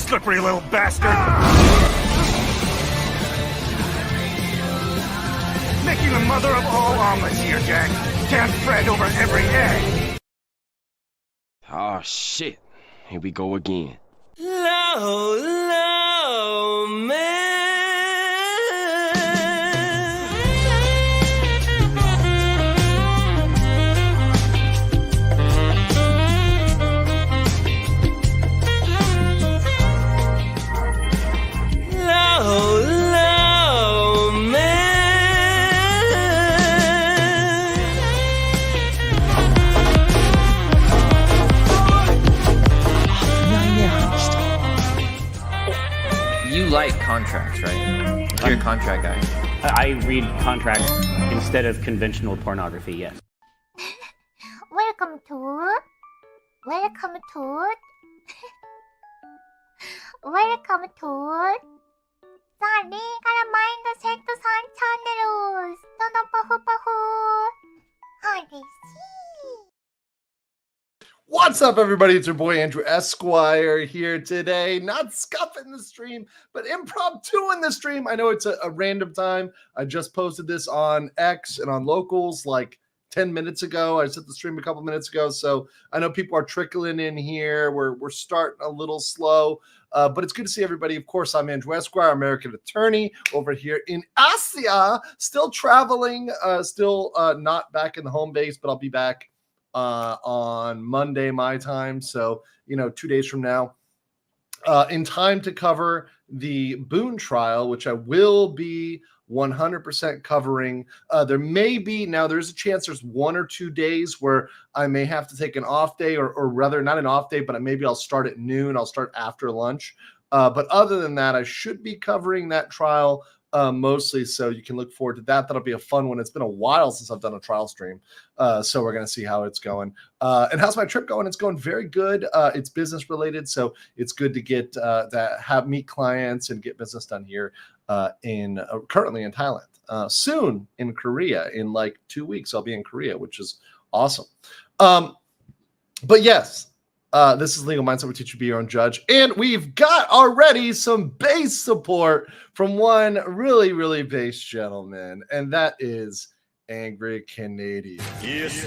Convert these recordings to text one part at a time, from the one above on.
slippery little bastard! Making the mother of all omelets here, Jack. Can't fret over every egg. Oh shit. Here we go again. Low, man. Low, man. You like contracts, right? You're a contract guy. I read contracts instead of conventional pornography, yes. Welcome to สวัสดีกาลาไมน์เดอะเซ็กต์ซันชาเนลูสต้นปะฮูปะฮูฮายดิซี่ What's up, everybody? It's your boy Andrew Esquire here today. Not scuffing the stream, but impromptu in the stream. I know it's a random time. I just posted this on X and on Locals like 10 minutes ago. I set the stream a couple minutes ago, so I know people are trickling in here. We're starting a little slow, but it's good to see everybody. Of course, I'm Andrew Esquire, American attorney over here in Asia, still traveling, still not back in the home base, but I'll be back on Monday my time, so 2 days from now, in time to cover the Boone trial, which I will be 100% covering. There's a chance there's 1 or 2 days where I may have to take an off day, or rather not an off day, but maybe I'll start at noon. I'll start after lunch. But other than that, I should be covering that trial mostly, so you can look forward to that. That'll be a fun one. It's been a while since I've done a trial stream, so we're going to see how it's going. And how's my trip going? It's going very good. It's business related, so it's good to get meet clients and get business done here currently in Thailand. Soon in Korea, in like 2 weeks, I'll be in Korea, which is awesome. But yes. This is Legal Mindset. We teach you to be your own judge. And we've got already some base support from one really, really base gentleman, and that is Angry Canadian. Yes.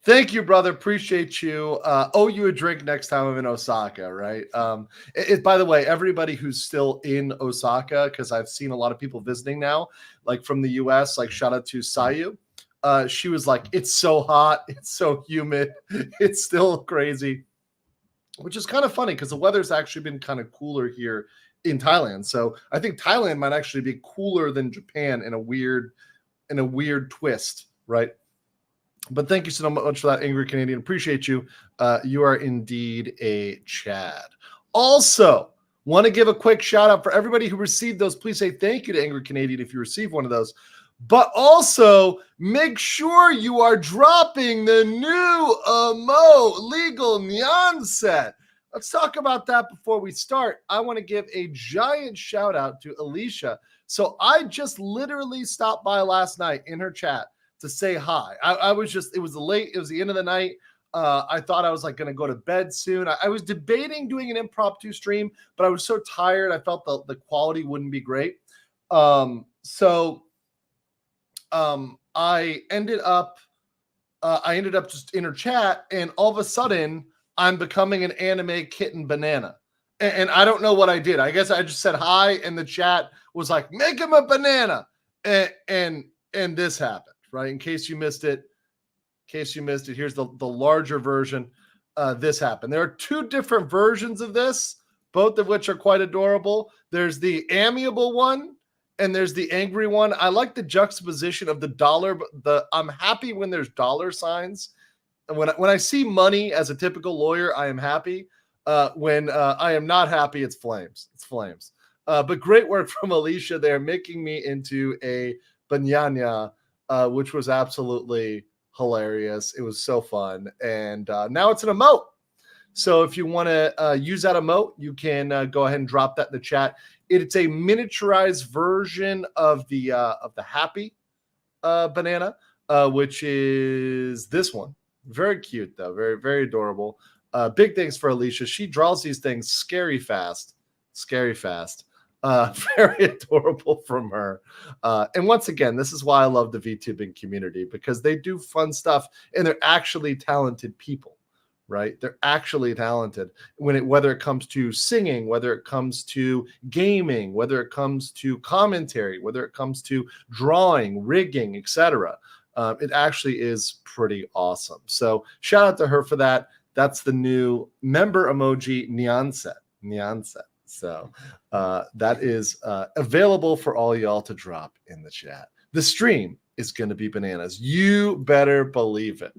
Thank you, brother. Appreciate you. Owe you a drink next time I'm in Osaka, right? By the way, everybody who's still in Osaka, because I've seen a lot of people visiting now, like from the US, like shout out to Sayu. She was like, it's so hot, it's so humid, it's still crazy, which is kind of funny because the weather's actually been kind of cooler here in Thailand. So I think Thailand might actually be cooler than Japan in a weird twist, right? But thank you so much for that, Angry Canadian. Appreciate you. You are indeed a Chad. Also, want to give a quick shout out for everybody who received those. Please say thank you to Angry Canadian if you receive one of those. But also, make sure you are dropping the new Amo Legal Nyan set. Let's talk about that before we start. I want to give a giant shout out to Alicia. So I just literally stopped by last night in her chat to say hi. It was the end of the night. I thought I was like going to go to bed soon. I was debating doing an impromptu stream, but I was so tired. I felt the quality wouldn't be great. I ended up just in her chat, and all of a sudden I'm becoming an anime kitten banana. And I don't know what I did. I guess I just said hi, and the chat was like, make him a banana. And this happened, right? In case you missed it, here's the larger version. This happened. There are 2 different versions of this, both of which are quite adorable. There's the amiable one, and there's the angry one. I like the juxtaposition of the dollar, but I'm happy when there's dollar signs. And when I see money as a typical lawyer, I am happy. When I am not happy, it's flames. It's flames. But great work from Alicia there, making me into a banana, which was absolutely hilarious. It was so fun. And now it's an emote. So if you want to use that emote, you can go ahead and drop that in the chat. It's a miniaturized version of the happy banana, which is this one. Very cute, though. Very, very adorable. Big things for Alicia. She draws these things scary fast. Very adorable from her. And once again, this is why I love the VTubing community, because they do fun stuff and they're actually talented people, right? They're actually talented whether it comes to singing, whether it comes to gaming, whether it comes to commentary, whether it comes to drawing, rigging, etc. It actually is pretty awesome. So shout out to her for that. That's the new member emoji, Nyanset. So that is available for all y'all to drop in the chat. The stream is going to be bananas. You better believe it.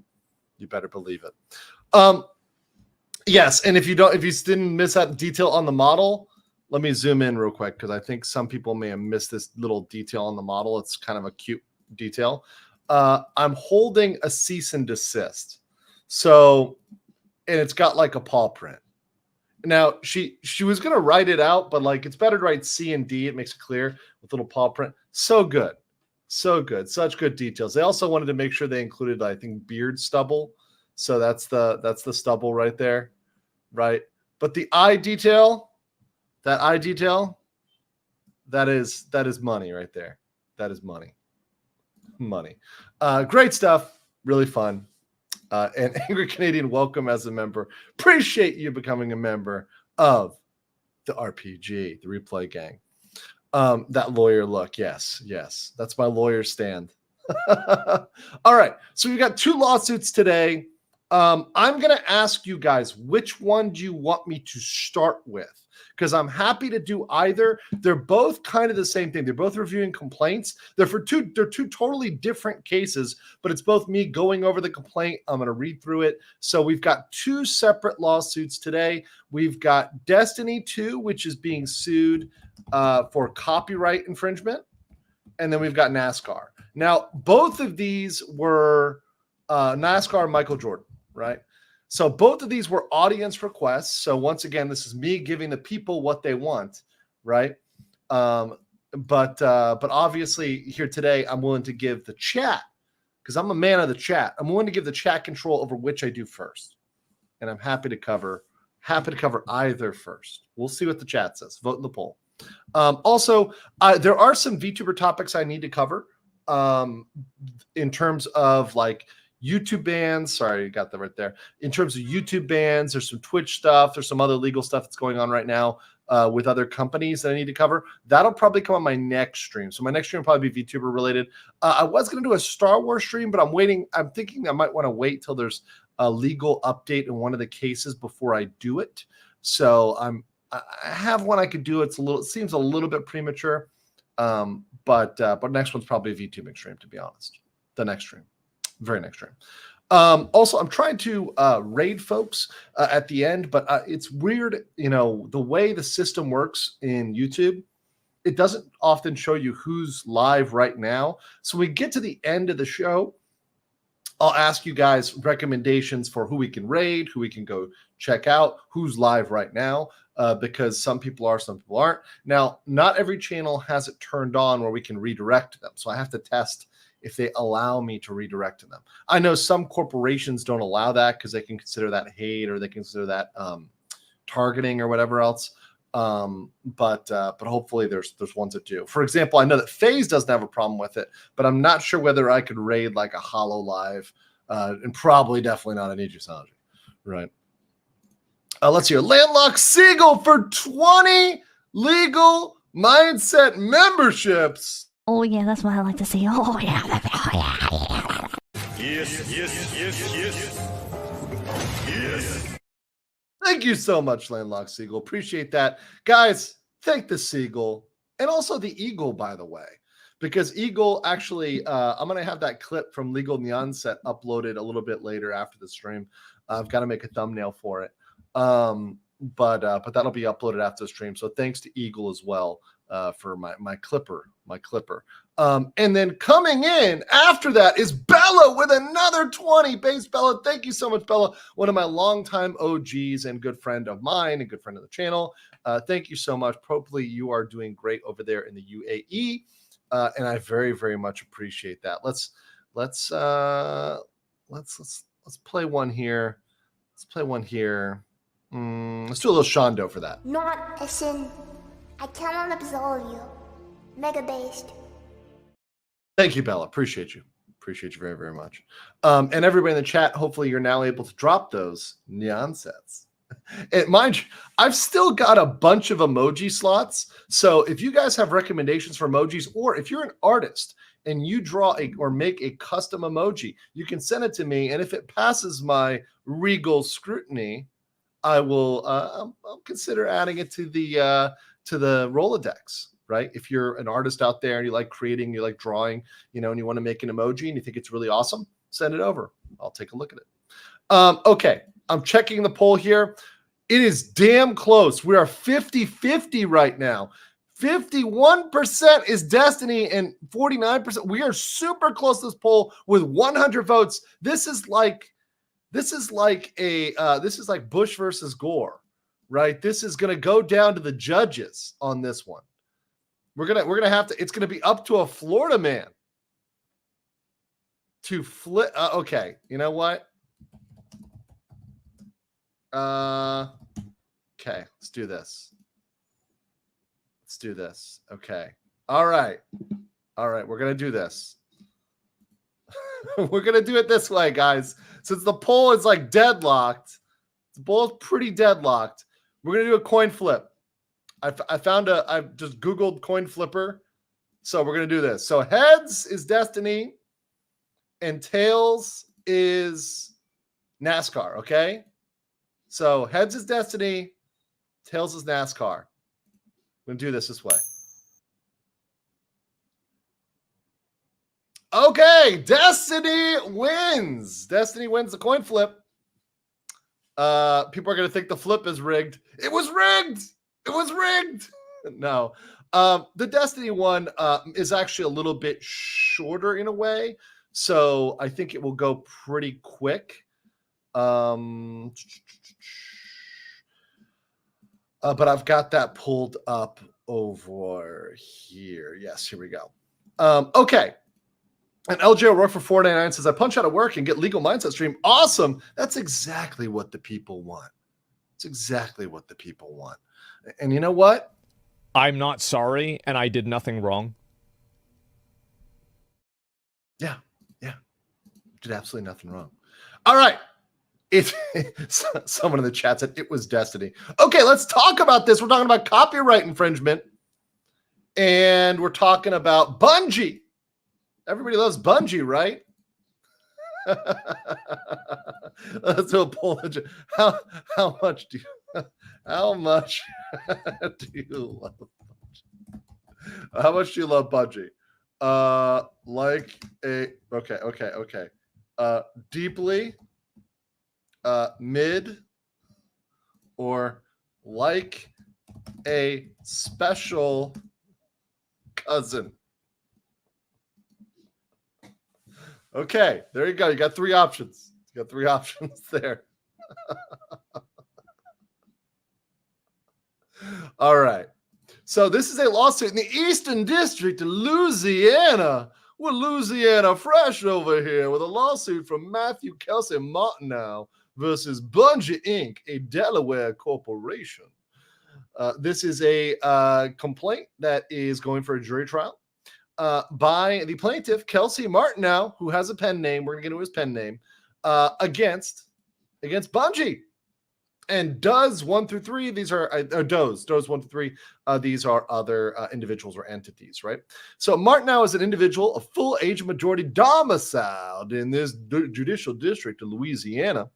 Yes, and if you didn't miss that detail on the model, let me zoom in real quick because I think some people may have missed this little detail on the model. It's kind of a cute detail. I'm holding a cease and desist. So, and it's got like a paw print. Now, she was going to write it out, but like it's better to write C and D. It makes it clear with little paw print. So good. Such good details. They also wanted to make sure they included, I think, beard stubble. So that's the stubble right there, right? But the eye detail, that is money right there. That is money. Great stuff. Really fun. And Angry Canadian, welcome as a member. Appreciate you becoming a member of the RPG, the Replay Gang. That lawyer look, yes. That's my lawyer stand. All right, so we've got 2 lawsuits today. I'm going to ask you guys, which one do you want me to start with? Because I'm happy to do either. They're both kind of the same thing. They're both reviewing complaints. They're two totally different cases, but it's both me going over the complaint. I'm going to read through it. So we've got 2 separate lawsuits today. We've got Destiny 2, which is being sued for copyright infringement. And then we've got Nascar. Now, both of these were Nascar and Michael Jordan, right? So both of these were audience requests. So once again, this is me giving the people what they want, right? But obviously here today, I'm willing to give the chat, because I'm a man of the chat. I'm willing to give the chat control over which I do first, and I'm happy to cover either first. We'll see what the chat says. Vote in the poll. Also, there are some VTuber topics I need to cover in terms of like YouTube bans. Sorry, you got that right there. In terms of YouTube bans, there's some Twitch stuff. There's some other legal stuff that's going on right now with other companies that I need to cover. That'll probably come on my next stream. So my next stream will probably be VTuber related. I was going to do a Star Wars stream, but I'm waiting. I'm thinking I might want to wait till there's a legal update in one of the cases before I do it. So I have one I could do. It seems a little bit premature, but next one's probably a VTubing stream, to be honest. The next stream. Very next stream. Also, I'm trying to raid folks at the end, but it's weird, the way the system works in YouTube. It doesn't often show you who's live right now. So when we get to the end of the show, I'll ask you guys recommendations for who we can raid, who we can go check out, who's live right now, because some people are, some people aren't. Now, not every channel has it turned on where we can redirect them. So I have to test if they allow me to redirect to them. I know some corporations don't allow that because they can consider that hate, or they consider that targeting or whatever else. But hopefully there's ones that do. For example, I know that FaZe doesn't have a problem with it, but I'm not sure whether I could raid like a Hollow Live, and definitely not an Ijusanji, right? Let's hear Landlocked Seagull for 20 legal mindset memberships. Oh yeah, that's what I like to see. Oh yeah. Yes. Thank you so much, Landlocked Seagull. Appreciate that. Guys, thank the Seagull. And also the Eagle, by the way. Because Eagle actually, I'm going to have that clip from Legal Nyanset uploaded a little bit later after the stream. I've got to make a thumbnail for it. But that'll be uploaded after the stream. So thanks to Eagle as well for my clipper. And then coming in after that is Bella with another 20. Base Bella, thank you so much, Bella. One of my longtime OGs and good friend of mine and good friend of the channel. Thank you so much. Hopefully you are doing great over there in the UAE, and I very, very much appreciate that. Let's play one here. Let's play one here. Let's do a little Shondo for that. Not a sin. I cannot absolve you. Mega based. Thank you, Bella. Appreciate you. Appreciate you very, very much. And everybody in the chat, hopefully you're now able to drop those Nyan sets. And mind you, I've still got a bunch of emoji slots. So if you guys have recommendations for emojis, or if you're an artist and you draw or make a custom emoji, you can send it to me. And if it passes my regal scrutiny, I will I'll consider adding it to the Rolodex. Right? If you're an artist out there and you like creating, you like drawing, and you want to make an emoji and you think it's really awesome, send it over. I'll take a look at it. Okay. I'm checking the poll here. It is damn close. We are 50-50 right now. 51% is Destiny and 49%. We are super close to this poll with 100 votes. This is like Bush versus Gore, right? This is going to go down to the judges on this one. We're gonna have to. It's gonna be up to a Florida man to flip. Okay, you know what? Okay, let's do this. Okay. All right. We're gonna do this. We're gonna do it this way, guys. Since the poll is like deadlocked, the poll is pretty deadlocked. We're gonna do a coin flip. I just Googled coin flipper. So we're going to do this. So heads is Destiny and tails is NASCAR. Okay. So heads is Destiny. Tails is NASCAR. I'm going to do this way. Okay. Destiny wins. Destiny wins the coin flip. People are going to think the flip is rigged. It was rigged. It was rigged. No. The Destiny one is actually a little bit shorter in a way. So I think it will go pretty quick. But I've got that pulled up over here. Yes, here we go. Okay. And LJ O'Rourke for $4.99 says, I punch out of work and get legal mindset stream. Awesome. That's exactly what the people want. It's exactly what the people want. And you know what? I'm not sorry, and I did nothing wrong. Yeah. Did absolutely nothing wrong. All right. Someone in the chat said it was Destiny. Okay, let's talk about this. We're talking about copyright infringement, and we're talking about Bungie. Everybody loves Bungie, right? Let's do a poll. How much do you love Bungie? How much do you love Bungie? Deeply, mid, or like a special cousin. Okay, there you go. You got three options. There. All right. So this is a lawsuit in the Eastern District of Louisiana. We're Louisiana fresh over here with a lawsuit from Matthew Kelsey Martineau versus Bungie Inc., a Delaware corporation. This is a complaint that is going for a jury trial by the plaintiff, Kelsey Martineau, who has a pen name. We're going to get into his pen name against Bungie. And does 1 through 3, these are does 1 through 3. These are other individuals or entities, right? So Martineau is an individual, a full age majority domiciled in this judicial district of Louisiana.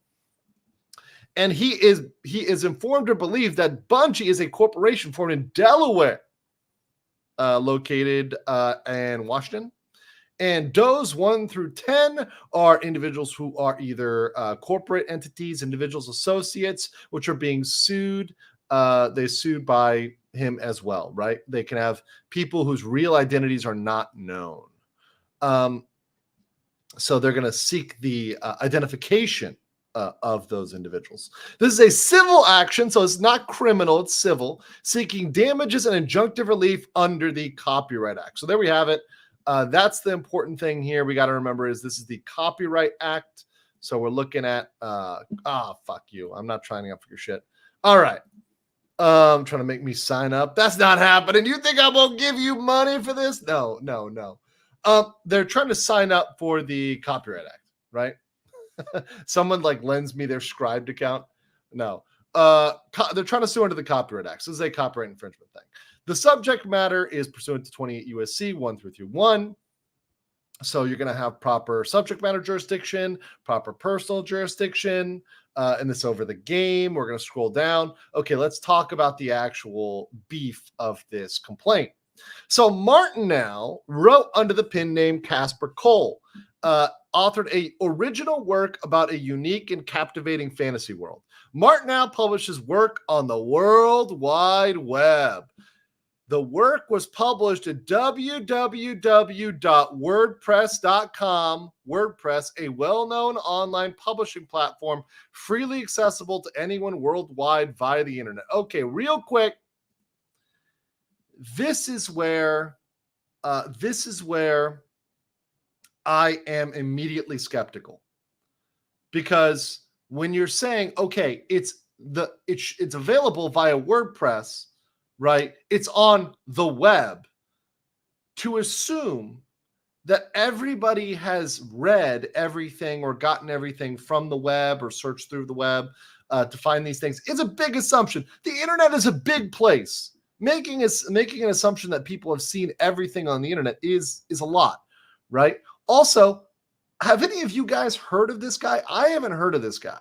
And he is informed or believed that Bungie is a corporation formed in Delaware, located in Washington. And those 1 through 10 are individuals who are either corporate entities, individuals, associates, which are being sued. They sued by him as well, right? They can have people whose real identities are not known. So they're going to seek the identification of those individuals. This is a civil action, so it's not criminal, it's civil, seeking damages and injunctive relief under the Copyright Act. So there we have it. That's the important thing here we got to remember is this is the Copyright Act. So we're looking at fuck you. I'm not trying up for your shit. All right. Trying to make me sign up. That's not happening. You think I won't give you money for this? No. They're trying to sign up for the Copyright Act, right? Someone like lends me their Scribed account. No. They're trying to sue under the Copyright Act. So this is a copyright infringement thing. The subject matter is pursuant to 28 USC 1331. So you're going to have proper subject matter jurisdiction, proper personal jurisdiction, and this over the game. We're going to scroll down. Okay, let's talk about the actual beef of this complaint. So Martin now wrote under the pen name Casper Cole, authored a original work about a unique and captivating fantasy world. Martin now publishes work on the World Wide Web. The work was published at www.wordpress.com. WordPress, a well-known online publishing platform, freely accessible to anyone worldwide via the internet. Okay, real quick. This is where I am immediately skeptical, because when you're saying, okay, it's available via WordPress, right? It's on the web. To assume that everybody has read everything or gotten everything from the web or searched through the web to find these things is a big assumption. The internet is a big place. Making an assumption that people have seen everything on the internet is a lot, right? Also, have any of you guys heard of this guy? I haven't heard of this guy.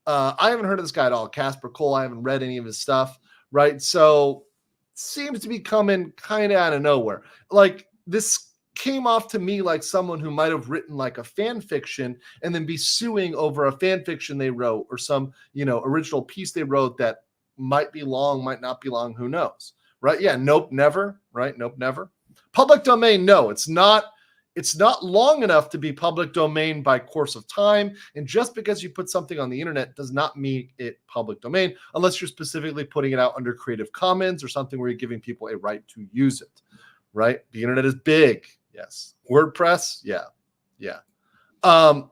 I haven't heard of this guy at all. Casper Cole, I haven't read any of his stuff, right? So seems to be coming kind of out of nowhere. Like, this came off to me like someone who might have written like a fan fiction and then be suing over a fan fiction they wrote, or some, original piece they wrote that might be long, might not be long, who knows, right? Yeah, nope, never, right? Nope, never. Public domain, no, it's not long enough to be public domain by course of time. And just because you put something on the internet does not mean it public domain, unless you're specifically putting it out under Creative Commons or something where you're giving people a right to use it, right? The internet is big. Yes. WordPress. Yeah.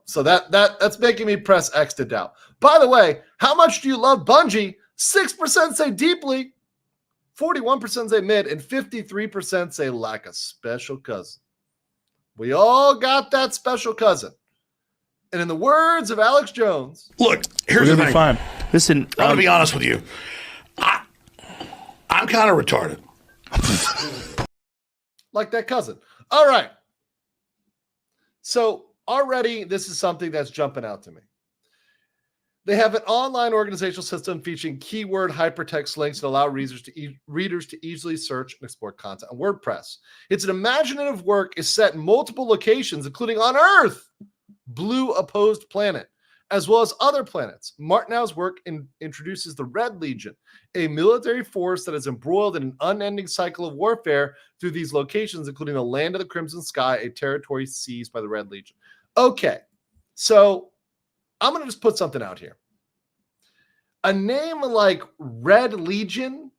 So that's making me press X to doubt. By the way, how much do you love Bungie? 6% say deeply, 41% say mid, and 53% say like a special cousin. We all got that special cousin. And in the words of Alex Jones, look, here's the thing. Fine. Listen, I'm going to be honest with you. I'm kind of retarded. like that cousin. All right. So already this is something that's jumping out to me. They have an online organizational system featuring keyword hypertext links that allow readers to easily search and explore content on WordPress. It's an imaginative work is set in multiple locations, including on Earth, blue opposed planet, as well as other planets. Martinow's work introduces the Red Legion, a military force that is embroiled in an unending cycle of warfare through these locations, including the Land of the Crimson Sky, a territory seized by the Red Legion. Okay, so I'm going to just put something out here. A name like Red Legion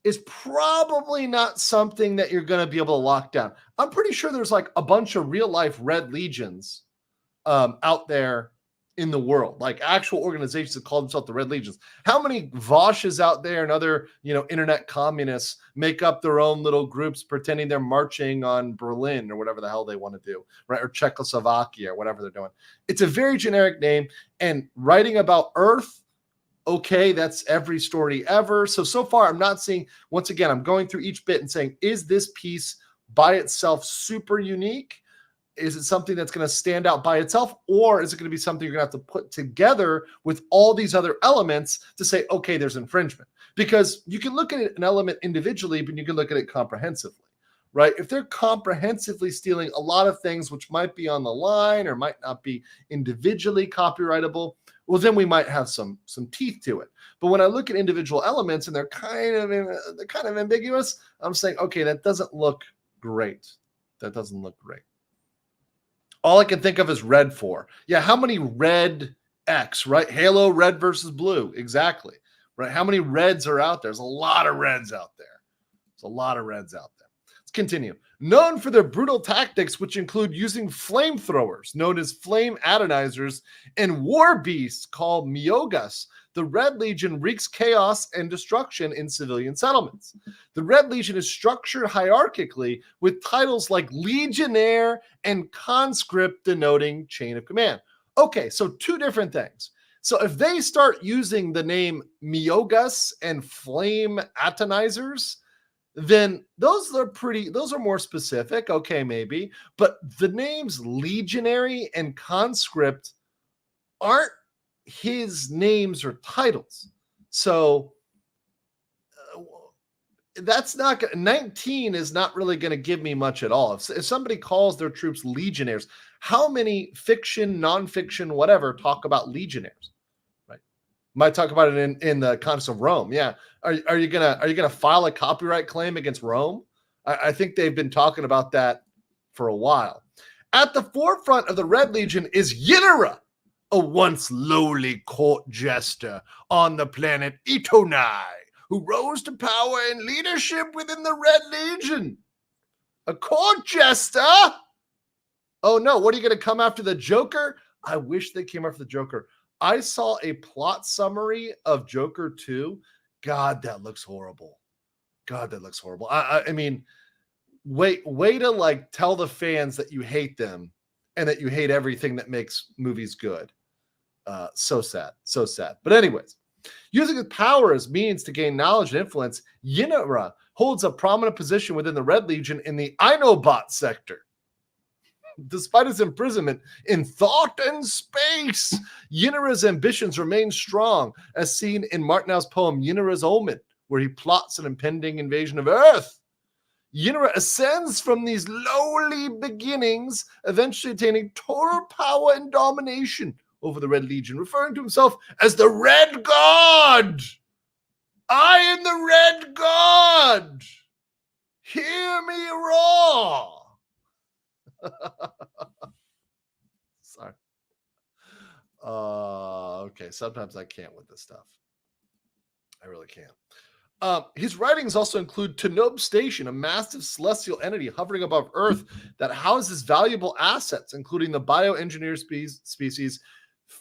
is probably not something that you're going to be able to lock down. I'm pretty sure there's like a bunch of real life Red Legions out there in the world, like actual organizations that call themselves the Red Legions. How many Voshes out there and other, internet communists make up their own little groups pretending they're marching on Berlin or whatever the hell they want to do, right? Or Czechoslovakia or whatever they're doing. It's a very generic name. And writing about Earth, okay, that's every story ever. So far, I'm not seeing, once again, I'm going through each bit and saying, is this piece by itself super unique? Is it something that's going to stand out by itself, or is it going to be something you're going to have to put together with all these other elements to say, okay, there's infringement? Because you can look at an element individually, but you can look at it comprehensively, right? If they're comprehensively stealing a lot of things which might be on the line or might not be individually copyrightable, well, then we might have some teeth to it. But when I look at individual elements and they're kind of ambiguous, I'm saying, okay, that doesn't look great. That doesn't look great. All I can think of is red 4. Yeah, how many red X, right? Halo red versus blue. Exactly. Right? How many reds are out there? There's a lot of reds out there. Let's continue. Known for their brutal tactics, which include using flamethrowers, known as flame atomizers, and war beasts called Myogas, the Red Legion wreaks chaos and destruction in civilian settlements. The Red Legion is structured hierarchically with titles like Legionnaire and Conscript denoting chain of command. Okay, so two different things. So if they start using the name Myogas and flame atomizers, then those are more specific. Okay, maybe. But the names Legionary and Conscript aren't his names or titles. So that's not 19 is not really going to give me much at all. If somebody calls their troops legionnaires, how many fiction, nonfiction, whatever talk about legionnaires? Right? Might talk about it in the context of Rome. Yeah. Are you gonna file a copyright claim against Rome? I think they've been talking about that for a while. At the forefront of the Red Legion is Ynera, a once lowly court jester on the planet Itonai, who rose to power and leadership within the Red Legion. A court jester? Oh no, what are you going to come after the Joker? I wish they came after the Joker. I saw a plot summary of Joker 2. God, that looks horrible. God, that looks horrible. I mean, way to like tell the fans that you hate them and that you hate everything that makes movies good. So sad. But anyways, using his power as means to gain knowledge and influence, Ynera holds a prominent position within the Red Legion in the Inobot sector. Despite his imprisonment in thought and space, Ynera's ambitions remain strong, as seen in Martineau's poem Ynera's Omen, where he plots an impending invasion of Earth. Ynera ascends from these lowly beginnings, eventually attaining total power and domination over the Red Legion, referring to himself as the Red God. I am the Red God. Hear me roar. Sorry. Okay, sometimes I can't with this stuff. I really can't. His writings also include Tanob Station, a massive celestial entity hovering above Earth that houses valuable assets, including the bioengineered species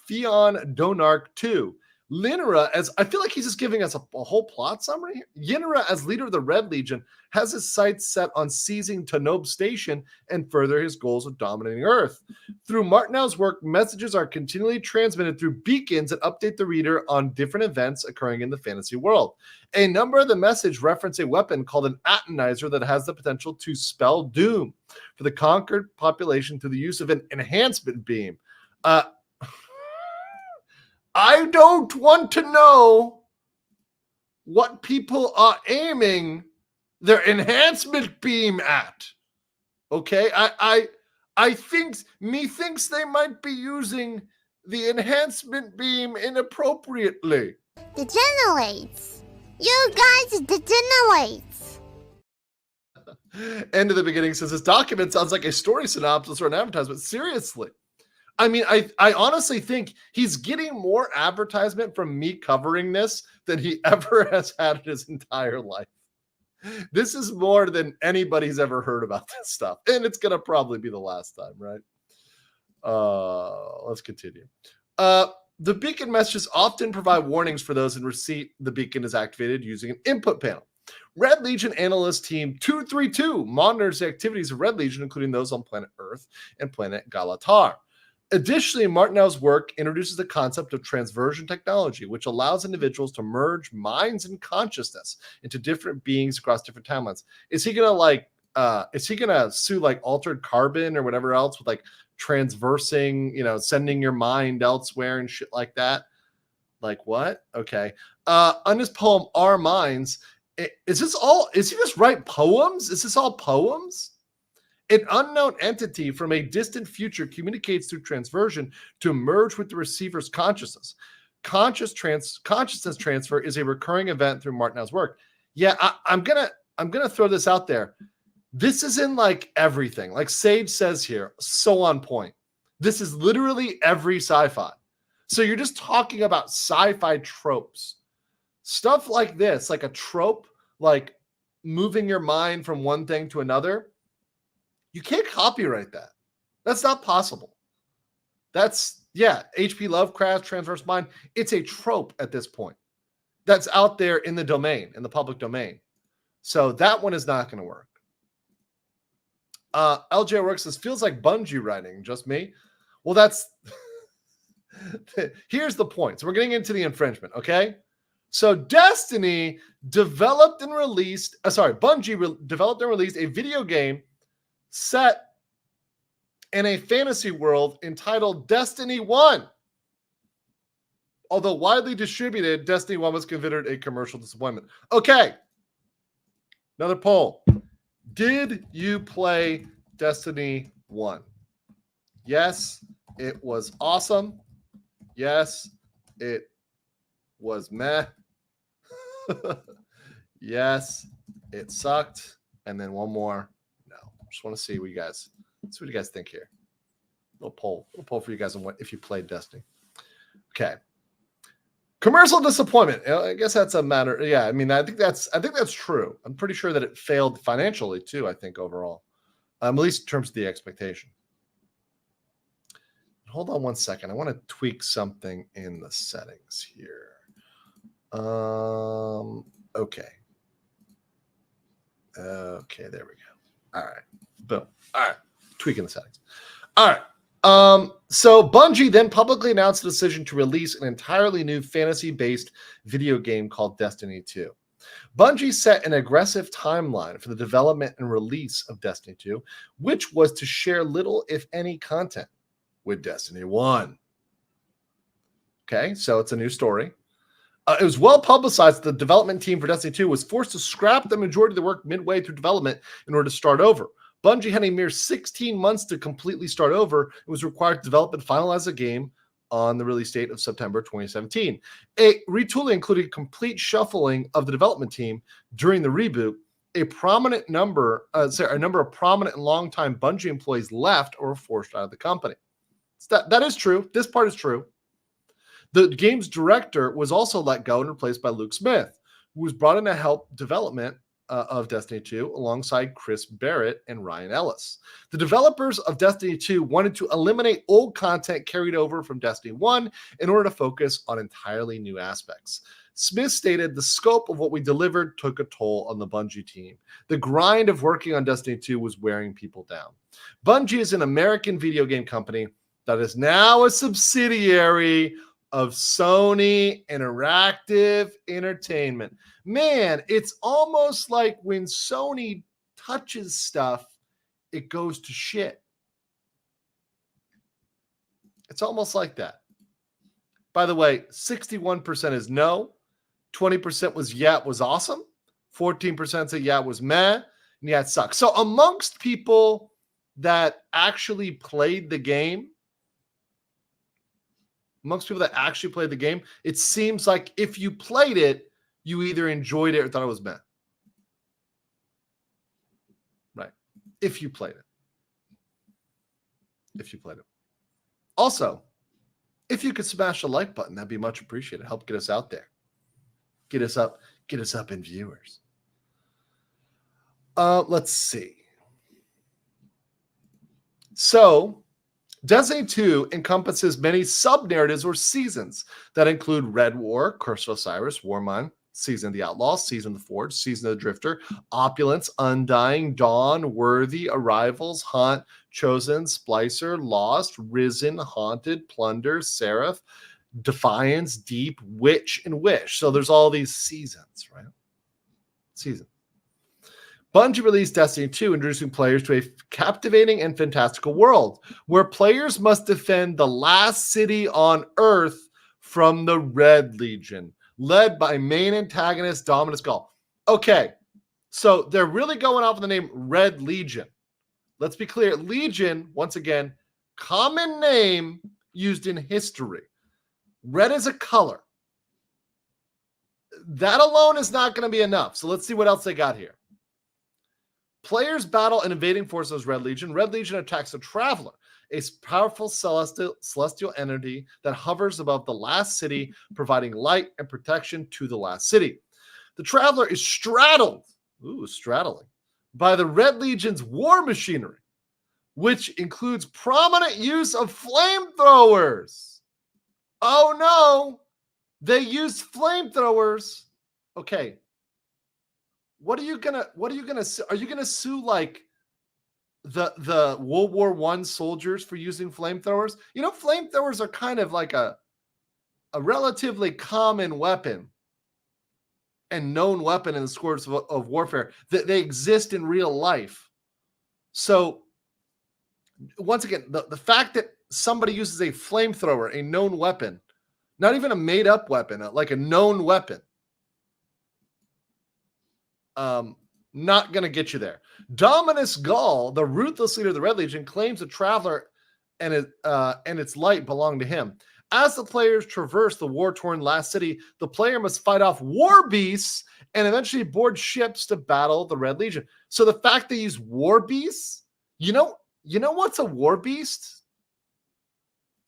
Fion Donarch II. Ynera, as I feel like he's just giving us a whole plot summary here. Ynera, as leader of the Red Legion, has his sights set on seizing Tanob Station and further his goals of dominating Earth. Through Martineau's work, messages are continually transmitted through beacons that update the reader on different events occurring in the fantasy world. A number of the messages reference a weapon called an atomizer that has the potential to spell doom for the conquered population through the use of an enhancement beam. I don't want to know what people are aiming their enhancement beam at. Okay, I think methinks they might be using the enhancement beam inappropriately. Degenerates. You guys degenerates. End of the beginning says this document sounds like a story synopsis or an advertisement. Seriously. I mean, I honestly think he's getting more advertisement from me covering this than he ever has had in his entire life. This is more than anybody's ever heard about this stuff. And it's going to probably be the last time, right? Let's continue. The beacon messages often provide warnings for those in receipt. The beacon is activated using an input panel. Red Legion Analyst Team 232 monitors the activities of Red Legion, including those on planet Earth and planet Galatar. Additionally, Martineau's work introduces the concept of transversion technology, which allows individuals to merge minds and consciousness into different beings across different timelines. Is he gonna sue like Altered Carbon or whatever else with like transversing, sending your mind elsewhere and shit like that? Like what? Okay. On his poem, Our Minds, is he just write poems? Is this all poems? An unknown entity from a distant future communicates through transversion to merge with the receiver's consciousness. Consciousness transfer is a recurring event through Martineau's work. Yeah, I'm gonna throw this out there. This is in like everything. Like Sage says here, so on point. This is literally every sci-fi. So you're just talking about sci-fi tropes. Stuff like this, like a trope, like moving your mind from one thing to another, you can't copyright that. That's not possible. That's, yeah, H.P. Lovecraft, Transverse Mind. It's a trope at this point that's out there in the domain, in the public domain. So that one is not going to work. LJ Works says, feels like Bungie writing. Just me? Well, that's... Here's the point. So we're getting into the infringement, okay? So Destiny developed and released... Bungie developed and released a video game set in a fantasy world entitled Destiny 1. Although widely distributed, Destiny 1 was considered a commercial disappointment. Okay. Another poll. Did you play Destiny 1? Yes, it was awesome. Yes, it was meh. Yes, it sucked. And then one more. No. Just want to see what you guys think here. Little poll for you guys on what if you played Destiny. Okay. Commercial disappointment. I guess that's a matter. Yeah, I mean, I think that's true. I'm pretty sure that it failed financially too. I think overall, at least in terms of the expectation. Hold on one second. I want to tweak something in the settings here. Okay. Okay, there we go. All right. Boom. All right. Tweaking the settings. All right. So Bungie then publicly announced the decision to release an entirely new fantasy-based video game called Destiny 2. Bungie set an aggressive timeline for the development and release of Destiny 2, which was to share little, if any, content with Destiny 1. Okay, so it's a new story. It was well publicized that the development team for Destiny 2 was forced to scrap the majority of the work midway through development in order to start over. Bungie had a mere 16 months to completely start over and was required to develop and finalize the game on the release date of September 2017. A retooling included complete shuffling of the development team during the reboot. A number of prominent and longtime Bungie employees left or were forced out of the company. So that is true. This part is true. The game's director was also let go and replaced by Luke Smith, who was brought in to help development of Destiny 2 alongside Chris Barrett and Ryan Ellis. The developers of Destiny 2 wanted to eliminate old content carried over from Destiny 1 in order to focus on entirely new aspects. Smith stated, the scope of what we delivered took a toll on the Bungie team. The grind of working on Destiny 2 was wearing people down. Bungie is an American video game company that is now a subsidiary of Sony Interactive Entertainment. Man, it's almost like when Sony touches stuff, it goes to shit. It's almost like that. By the way, 61% is no. 20% was yeah, it was awesome. 14% said yeah, it was meh. And yeah, it sucks. So amongst people that actually played the game, it seems like if you played it, you either enjoyed it or thought it was meh. Right. If you played it. Also, if you could smash the like button, that'd be much appreciated. Help get us out there. Get us up in viewers. Let's see. So, Destiny 2 encompasses many sub-narratives or seasons that include Red War, Curse of Osiris, Warmind, Season of the Outlaw, Season of the Forge, Season of the Drifter, Opulence, Undying, Dawn, Worthy, Arrivals, Hunt, Chosen, Splicer, Lost, Risen, Haunted, Plunder, Seraph, Defiance, Deep, Witch, and Wish. So there's all these seasons, right? Season. Bungie released Destiny 2, introducing players to a captivating and fantastical world where players must defend the last city on Earth from the Red Legion, led by main antagonist Dominus Gall. Okay, so they're really going off the name Red Legion. Let's be clear. Legion, once again, common name used in history. Red is a color. That alone is not going to be enough. So let's see what else they got here. Players battle an invading force of Red Legion. Red Legion attacks a Traveler, a powerful celestial entity that hovers above the last city, providing light and protection to the last city. The Traveler is straddled straddling, by the Red Legion's war machinery, which includes prominent use of flamethrowers. Oh no, they used flamethrowers. Okay. What are you gonna sue? Are you gonna sue like the World War I soldiers for using flamethrowers? You know, flamethrowers are kind of like a relatively common weapon and known weapon in the scores of warfare, that they exist in real life. So once again, the fact that somebody uses a flamethrower, a known weapon, not even a made up weapon, like a known weapon, not going to get you there. Dominus Gall, the ruthless leader of the Red Legion, claims the Traveler and its light belong to him. As the players traverse the war-torn last city, the player must fight off war beasts and eventually board ships to battle the Red Legion. So the fact they use war beasts, you know what's a war beast?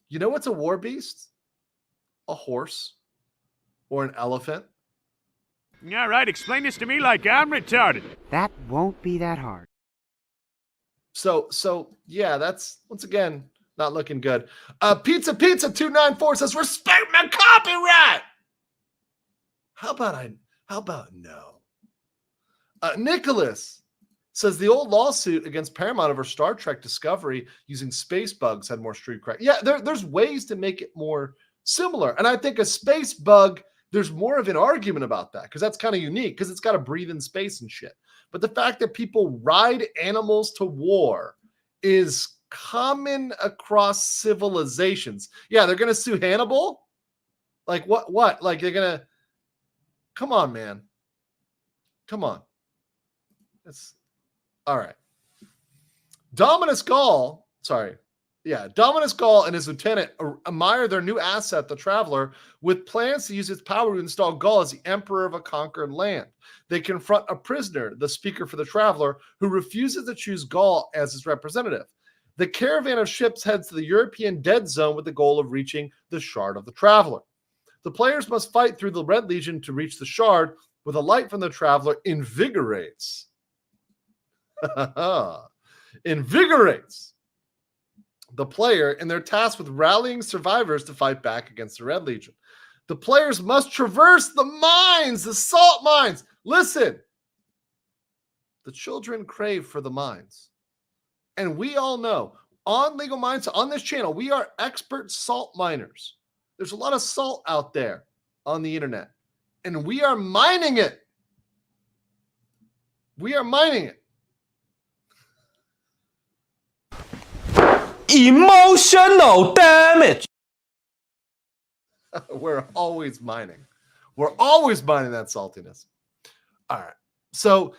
You know what's a war beast? A horse or an elephant. All right, explain this to me like I'm retarded. That won't be that hard. So yeah, that's once again not looking good. Pizza 294 says respect my copyright. How about no? Nicholas says the old lawsuit against Paramount over Star Trek Discovery using space bugs had more street cred. Yeah, there's ways to make it more similar, and I think a space bug, there's more of an argument about that because that's kind of unique because it's got to breathe in space and shit. But the fact that people ride animals to war is common across civilizations. Yeah, they're going to sue Hannibal? Like what? Like they're going to... Come on, man. Come on. That's... All right. Dominus Gall and his lieutenant admire their new asset, the Traveler, with plans to use its power to install Gall as the emperor of a conquered land. They confront a prisoner, the speaker for the Traveler, who refuses to choose Gall as his representative. The caravan of ships heads to the European Dead Zone with the goal of reaching the Shard of the Traveler. The players must fight through the Red Legion to reach the Shard, with a light from the Traveler invigorates the player, and they're tasked with rallying survivors to fight back against the Red Legion. The players must traverse the mines, the salt mines. Listen, the children crave for the mines. And we all know, on Legal Minds, on this channel, we are expert salt miners. There's a lot of salt out there on the internet, and we are mining it. We are mining it. Emotional damage. We're always mining. We're always mining that saltiness. All right. So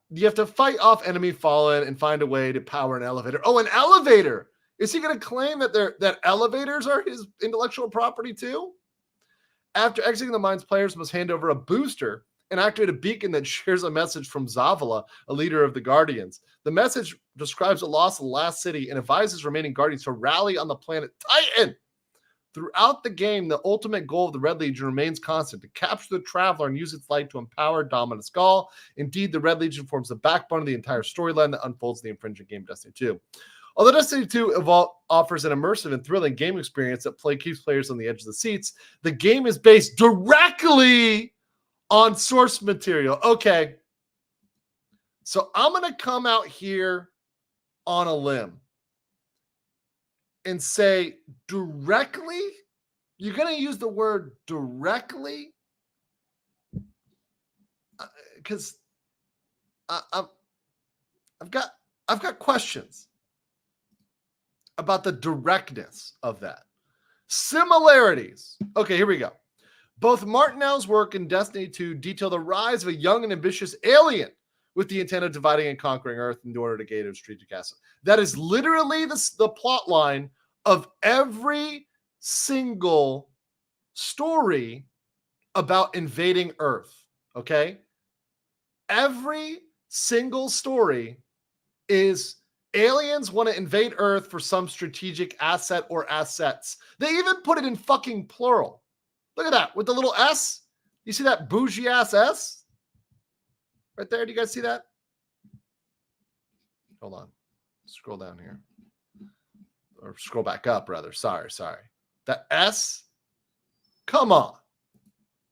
you have to fight off enemy fallen and find a way to power an elevator. Oh, an elevator. Is he going to claim that elevators are his intellectual property too? After exiting the mines, players must hand over a booster and activate a beacon that shares a message from Zavala, a leader of the Guardians. The message describes the loss of the last city and advises remaining Guardians to rally on the planet Titan. Throughout the game, the ultimate goal of the Red Legion remains constant: to capture the Traveler and use its light to empower Dominus Gall. Indeed, the Red Legion forms the backbone of the entire storyline that unfolds in the infringing game Destiny 2. Although Destiny 2 offers an immersive and thrilling game experience that keeps players on the edge of the seats, the game is based directly on source material. Okay. So I'm going to come out here on a limb and say directly. You're going to use the word directly because I've got questions about the directness of that. Similarities. Okay, here we go. Both Martinel's work and Destiny 2 detail the rise of a young and ambitious alien with the intent of dividing and conquering Earth in order to gain a strategic asset. That is literally the plot line of every single story about invading Earth, okay? Every single story is aliens want to invade Earth for some strategic asset or assets. They even put it in fucking plural. Look at that with the little S. You see that bougie ass S? Right there. Do you guys see that? Hold on. Scroll down here. Or scroll back up, rather. Sorry. That S? Come on.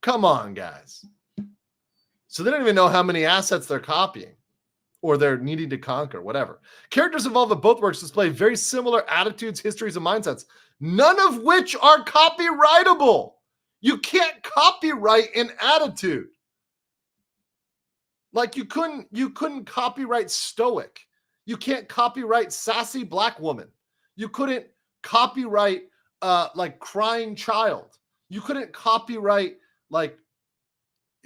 Come on, guys. So they don't even know how many assets they're copying or they're needing to conquer, whatever. Characters involved in both works display very similar attitudes, histories, and mindsets, none of which are copyrightable. You can't copyright an attitude. Like you couldn't copyright stoic. You can't copyright sassy black woman. You couldn't copyright like crying child. You couldn't copyright like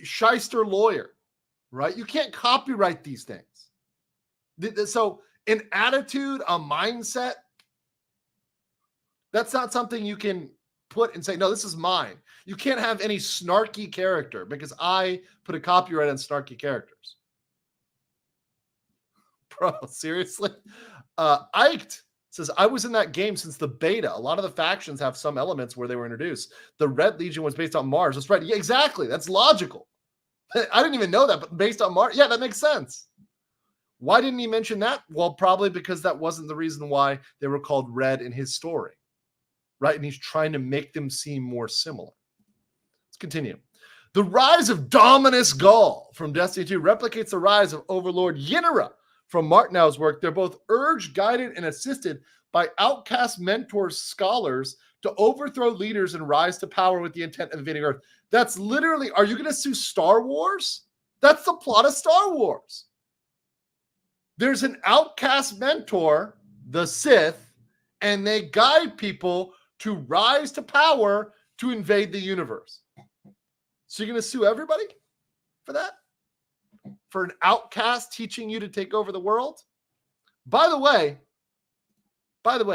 shyster lawyer, right? You can't copyright these things. So an attitude, a mindset, that's not something you can put and say, no, this is mine. You can't have any snarky character because I put a copyright on snarky characters. Bro, seriously? Iked says, I was in that game since the beta. A lot of the factions have some elements where they were introduced. The Red Legion was based on Mars. That's right. Yeah, exactly. That's logical. I didn't even know that, but based on Mars. Yeah, that makes sense. Why didn't he mention that? Well, probably because that wasn't the reason why they were called Red in his story. Right? And he's trying to make them seem more similar. Let's continue. The rise of Dominus Gaul from Destiny 2 replicates the rise of Overlord Ynera from Martinow's work. They're both urged, guided, and assisted by outcast mentors, scholars to overthrow leaders and rise to power with the intent of invading Earth. That's literally, are you going to sue Star Wars? That's the plot of Star Wars. There's an outcast mentor, the Sith, and they guide people to rise to power to invade the universe. So you're going to sue everybody for that? For an outcast teaching you to take over the world? By the way,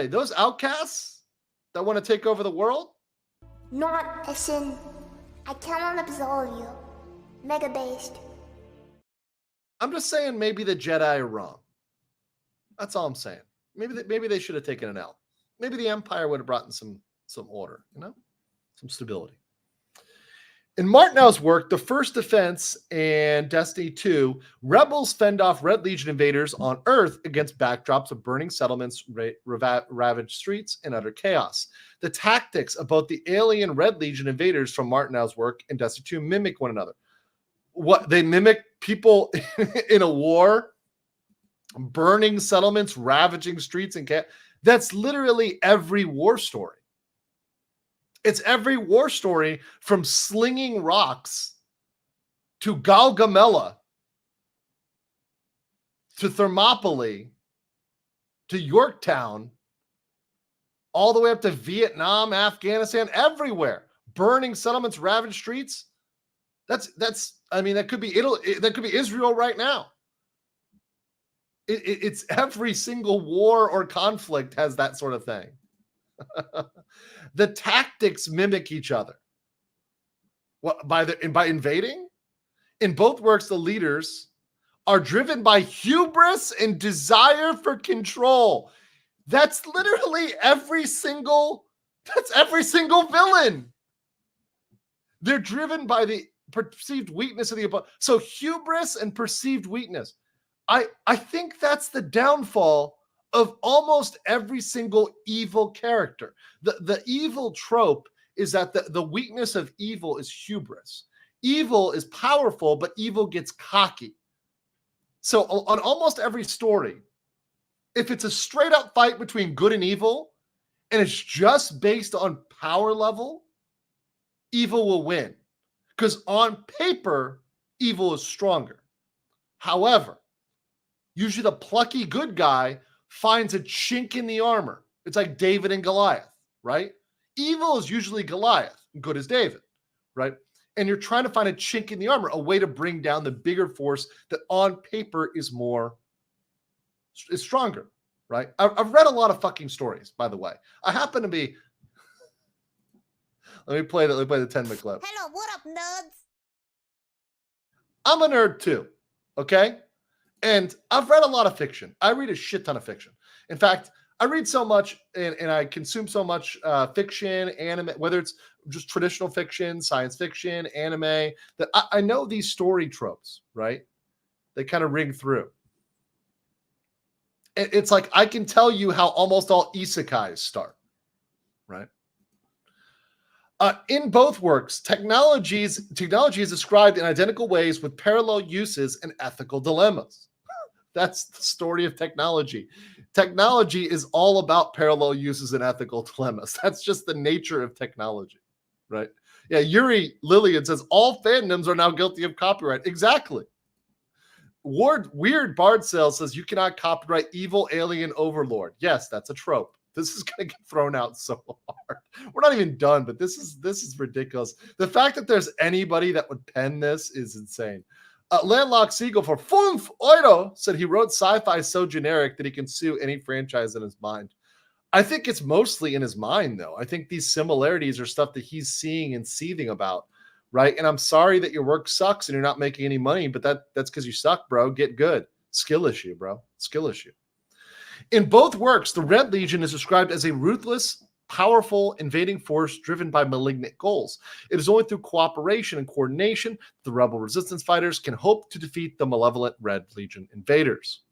those outcasts that want to take over the world? Not a sin. I cannot absolve you. Mega based. I'm just saying maybe the Jedi are wrong. That's all I'm saying. Maybe they should have taken an L. Maybe the Empire would have brought in some order, some stability. In Martinow's work, The First Defense and Destiny 2, rebels fend off Red Legion invaders on Earth against backdrops of burning settlements, ravaged streets, and utter chaos. The tactics of both the alien Red Legion invaders from Martinow's work and Destiny 2 mimic one another. What they mimic people in a war, burning settlements, ravaging streets, and chaos. That's literally every war story. It's every war story from slinging rocks to Gaugamela to Thermopylae to Yorktown, all the way up to Vietnam, Afghanistan, everywhere. Burning settlements, ravaged streets. That could be Italy, that could be Israel right now. It's every single war or conflict has that sort of thing. The tactics mimic each other. What, by invading? In both works, the leaders are driven by hubris and desire for control. That's literally every single villain. They're driven by the perceived weakness of the opponent. So hubris and perceived weakness. I think that's the downfall of almost every single evil character. The evil trope is that the weakness of evil is hubris. Evil is powerful, but evil gets cocky. So on almost every story, if it's a straight up fight between good and evil, and it's just based on power level, evil will win. Because on paper, evil is stronger. However, usually the plucky good guy finds a chink in the armor. It's like David and Goliath, right? Evil is usually Goliath, good is David, right? And you're trying to find a chink in the armor, a way to bring down the bigger force that on paper is stronger, right? I've read a lot of fucking stories, by the way. I happen to be. Let me play the 10-minute clip. Hello, what up, nerds? I'm a nerd too, okay? And I've read a lot of fiction. I read a shit ton of fiction. In fact, I read so much and I consume so much fiction, anime, whether it's just traditional fiction, science fiction, anime, that I know these story tropes, right? They kind of ring through. It's like I can tell you how almost all isekais start, right? In both works, technology is described in identical ways with parallel uses and ethical dilemmas. That's the story of technology. Technology is all about parallel uses and ethical dilemmas. That's just the nature of technology, right? Yeah, Yuri Lillian says all fandoms are now guilty of copyright. Exactly. Weird Bard Sales says you cannot copyright evil alien overlord. Yes, that's a trope. This is going to get thrown out so hard. We're not even done, but this is ridiculous. The fact that there's anybody that would pen this is insane. Landlocked Seagull for €5 said he wrote sci-fi so generic that he can sue any franchise in his mind. I think it's mostly in his mind, though. I think these similarities are stuff that he's seeing and seething about, right? And I'm sorry that your work sucks and you're not making any money, but that's because you suck, bro. Get good. Skill issue, bro. Skill issue. In both works, the Red Legion is described as a ruthless, powerful, invading force driven by malignant goals. It is only through cooperation and coordination the rebel resistance fighters can hope to defeat the malevolent Red Legion invaders.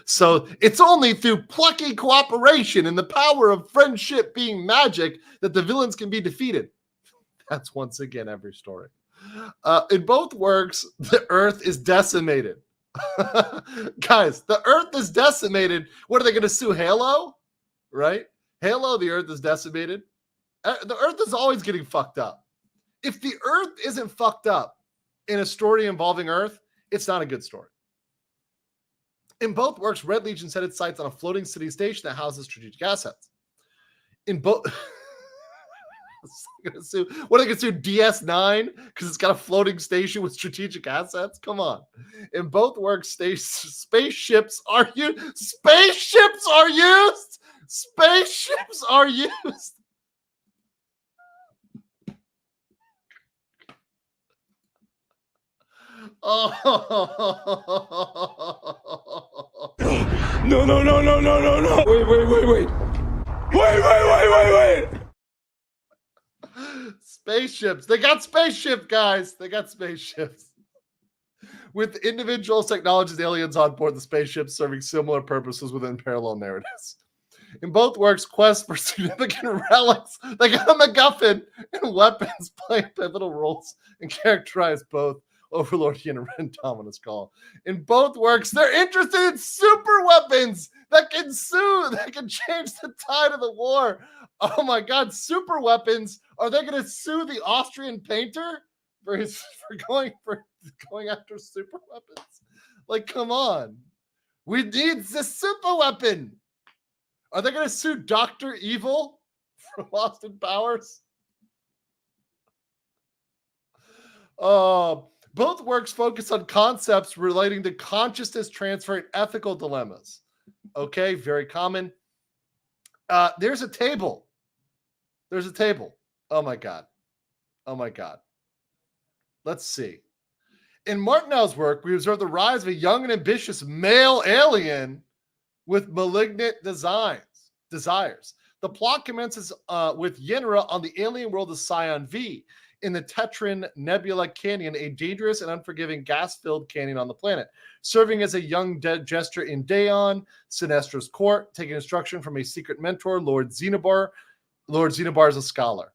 So it's only through plucky cooperation and the power of friendship being magic that the villains can be defeated. That's once again every story. In both works, the Earth is decimated. Guys, the Earth is decimated. What are they going to sue Halo? Right? Halo, the Earth is decimated. The Earth is always getting fucked up. If the Earth isn't fucked up in a story involving Earth, it's not a good story. In both works, Red Legion set its sights on a floating city station that houses strategic assets. In both... What are they going to sue DS9 because it's got a floating station with strategic assets? Come on. In both works, spaceships are used. Spaceships are used. Spaceships are used. Oh. No. Wait. Spaceships. They got spaceship, guys. They got spaceships. With individual technologies, aliens on board the spaceships serving similar purposes within parallel narratives. In both works, quests for significant relics, they got a MacGuffin and weapons playing pivotal roles and characterize both Overlordian and Dominus Call. In both works, they're interested in super weapons that can change the tide of the war. Oh my God, super weapons. Are they going to sue the Austrian painter for going after super weapons? Like, come on. We need the super weapon. Are they going to sue Dr. Evil from Austin Powers? Both works focus on concepts relating to consciousness transfer and ethical dilemmas. Okay, very common. There's a table. Oh my God. Let's see. In Martinel's work, we observe the rise of a young and ambitious male alien with malignant desires. The plot commences with Yenra on the alien world of Scion V in the Tetran Nebula Canyon, a dangerous and unforgiving gas-filled canyon on the planet, serving as a young jester in Daon, Sinestra's court, taking instruction from a secret mentor, Lord Xenobar. Lord Xenobar is a scholar.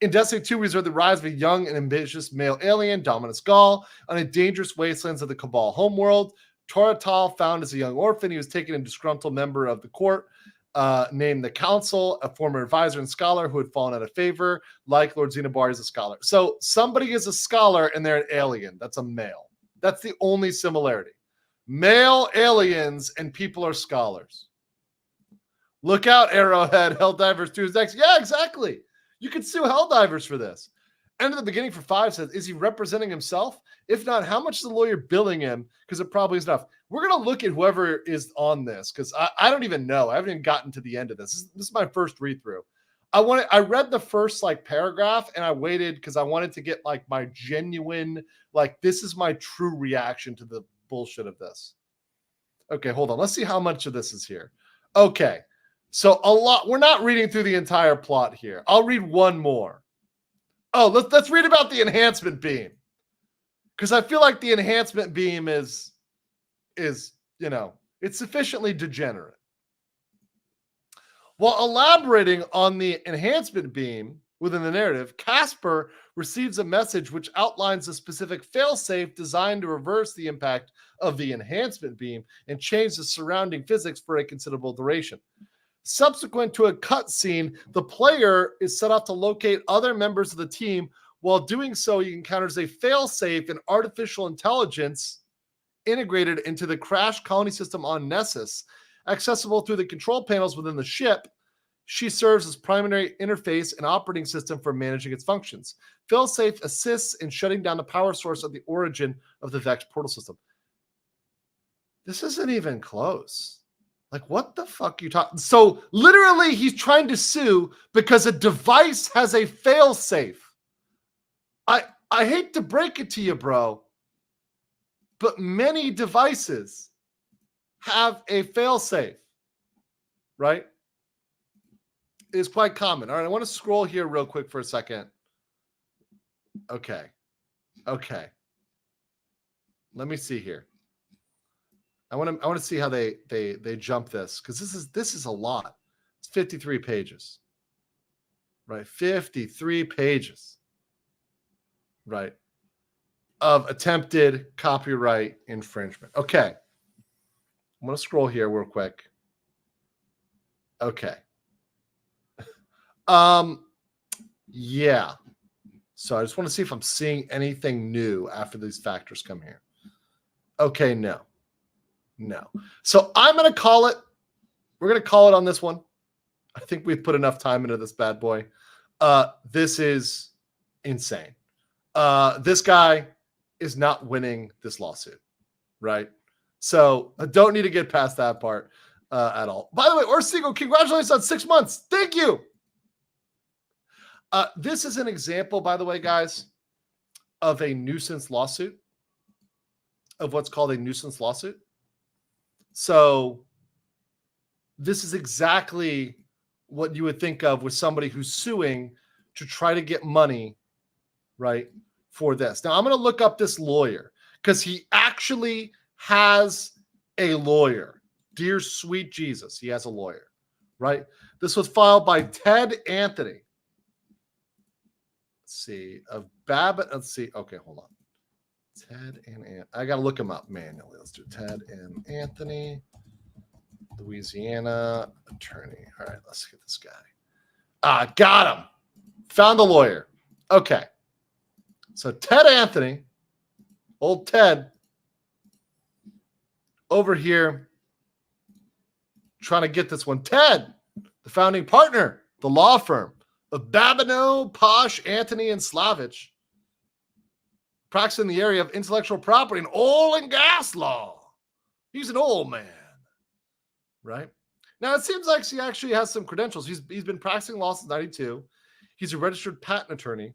In Destiny 2, we observe the rise of a young and ambitious male alien, Dominus Gall, on a dangerous wastelands of the Cabal homeworld. Toratal, found as a young orphan, he was taken a disgruntled member of the court, named the Council, a former advisor and scholar who had fallen out of favor, like Lord Xenobar is a scholar. So somebody is a scholar and they're an alien. That's a male. That's the only similarity. Male aliens and people are scholars. Look out, Arrowhead. Helldivers 2 is next. Yeah, exactly. You could sue Helldivers for this. End of the beginning for 5 says, is he representing himself? If not, how much is the lawyer billing him? Because it probably is enough. We're going to look at whoever is on this because I don't even know. I haven't even gotten to the end of this. This is my first read through. I read the first paragraph and I waited because I wanted to get my genuine, this is my true reaction to the bullshit of this. Okay, hold on. Let's see how much of this is here. Okay. So a lot. We're not reading through the entire plot here. I'll read one more. Oh, let's read about the enhancement beam. Because I feel like the enhancement beam is, you know, it's sufficiently degenerate. While elaborating on the enhancement beam within the narrative, Casper receives a message which outlines a specific failsafe designed to reverse the impact of the enhancement beam and change the surrounding physics for a considerable duration. Subsequent to a cutscene, the player is set off to locate other members of the team. While doing so, he encounters a failsafe and artificial intelligence integrated into the crash colony system on Nessus. Accessible through the control panels within the ship, she serves as primary interface and operating system for managing its functions. Failsafe assists in shutting down the power source at the origin of the Vex portal system. This isn't even close. Like, what the fuck are you talking? So, literally, he's trying to sue because a device has a failsafe. I hate to break it to you, bro, but many devices have a failsafe, right? It is quite common. All right, I want to scroll here real quick for a second. Okay. Let me see here. I want to see how they jump this, because this is a lot. It's 53 pages. Right? 53 pages. Right? Of attempted copyright infringement. Okay. I'm going to scroll here real quick. Okay. Yeah. So I just want to see if I'm seeing anything new after these factors come here. Okay, no. So I'm going to call it. We're going to call it on this one. I think we've put enough time into this bad boy. This is insane. This guy is not winning this lawsuit, right? So I don't need to get past that part at all. By the way, Orsigo, congratulations on 6 months. Thank you. This is an example, by the way, guys, of a nuisance lawsuit, of what's called a nuisance lawsuit. So this is exactly what you would think of with somebody who's suing to try to get money, right, for this. Now, I'm going to look up this lawyer because he actually has a lawyer. Dear sweet Jesus, he has a lawyer, right? This was filed by Ted Anthony. Let's see. Of Babbitt. Let's see. Okay, hold on. Ted and I got to look him up manually. Let's do Ted and Anthony, Louisiana attorney. All right, let's get this guy. Got him. Found the lawyer. Okay. So Ted Anthony, old Ted, over here trying to get this one. Ted, the founding partner, the law firm of Babineau, Posh, Anthony, and Slavich, practicing in the area of intellectual property and oil and gas law. He's an old man, right? Now, it seems like he actually has some credentials. He's been practicing law since 92. He's a registered patent attorney.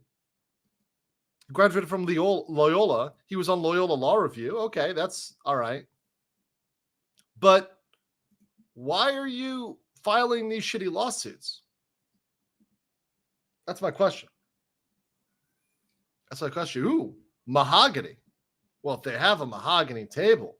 He graduated from Loyola. He was on Loyola Law Review. Okay, that's all right. But why are you filing these shitty lawsuits? That's my question. Ooh, mahogany. Well, if they have a mahogany table.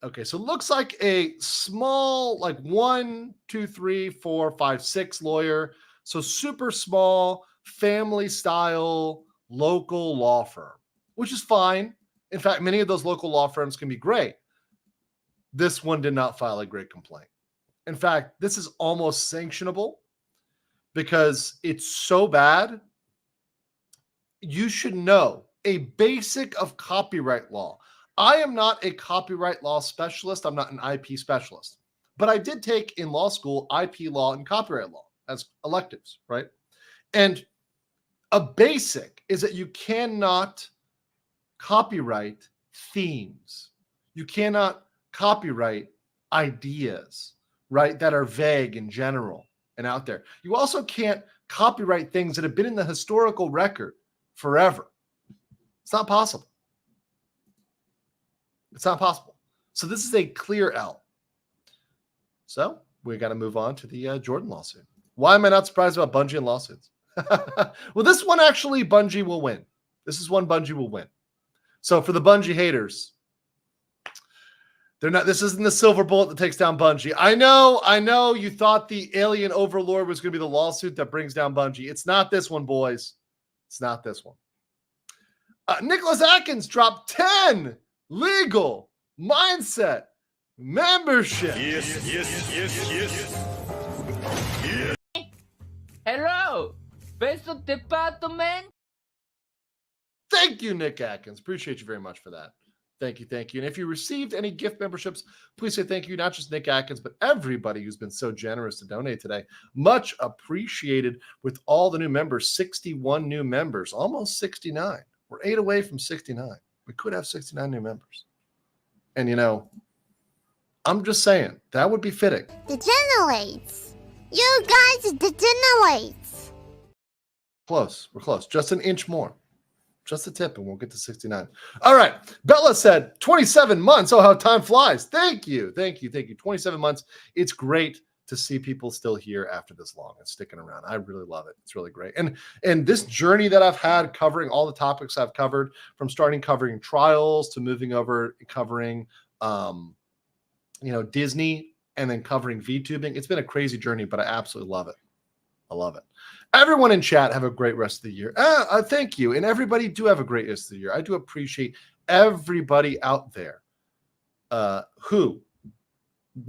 Okay, so it looks like a small, like 1, 2, 3, 4, 5, 6 lawyer. So super small, family style, local law firm, which is fine. In fact, many of those local law firms can be great. This one did not file a great complaint. In fact, this is almost sanctionable because it's so bad. You should know a basic of copyright law. I am not a copyright law specialist. I'm not an IP specialist, but I did take in law school IP law and copyright law as electives, right? And a basic is that you cannot copyright themes. You cannot copyright ideas, right, that are vague and general and out there. You also can't copyright things that have been in the historical record forever. It's not possible. It's not possible. So this is a clear L. So we got to move on to the Jordan lawsuit. Why am I not surprised about Bungie and lawsuits? Well, this one actually Bungie will win. This is one Bungie will win. So for the Bungie haters, they're not. This isn't the silver bullet that takes down Bungie. I know. You thought the alien overlord was going to be the lawsuit that brings down Bungie. It's not this one, boys. It's not this one. Nicholas Atkins dropped 10 legal mindset membership. Yes. Hello, beso de pato, man. Thank you, Nick Atkins. Appreciate you very much for that. Thank you. And if you received any gift memberships, please say thank you, not just Nick Atkins, but everybody who's been so generous to donate today. Much appreciated with all the new members, 61 new members, almost 69. We're 8 away from 69. We could have 69 new members. And, I'm just saying, that would be fitting. Degenerates. You guys degenerates. Close. We're close. Just an inch more. Just a tip, and we'll get to 69. All right. Bella said 27 months. Oh, how time flies. Thank you. 27 months. It's great to see people still here after this long and sticking around. I really love it. It's really great. And this journey that I've had covering all the topics I've covered, from starting covering trials to moving over covering Disney and then covering VTubing. It's been a crazy journey, but I absolutely love it. I love it. Everyone in chat have a great rest of the year. Thank you. And everybody do have a great rest of the year. I do appreciate everybody out there who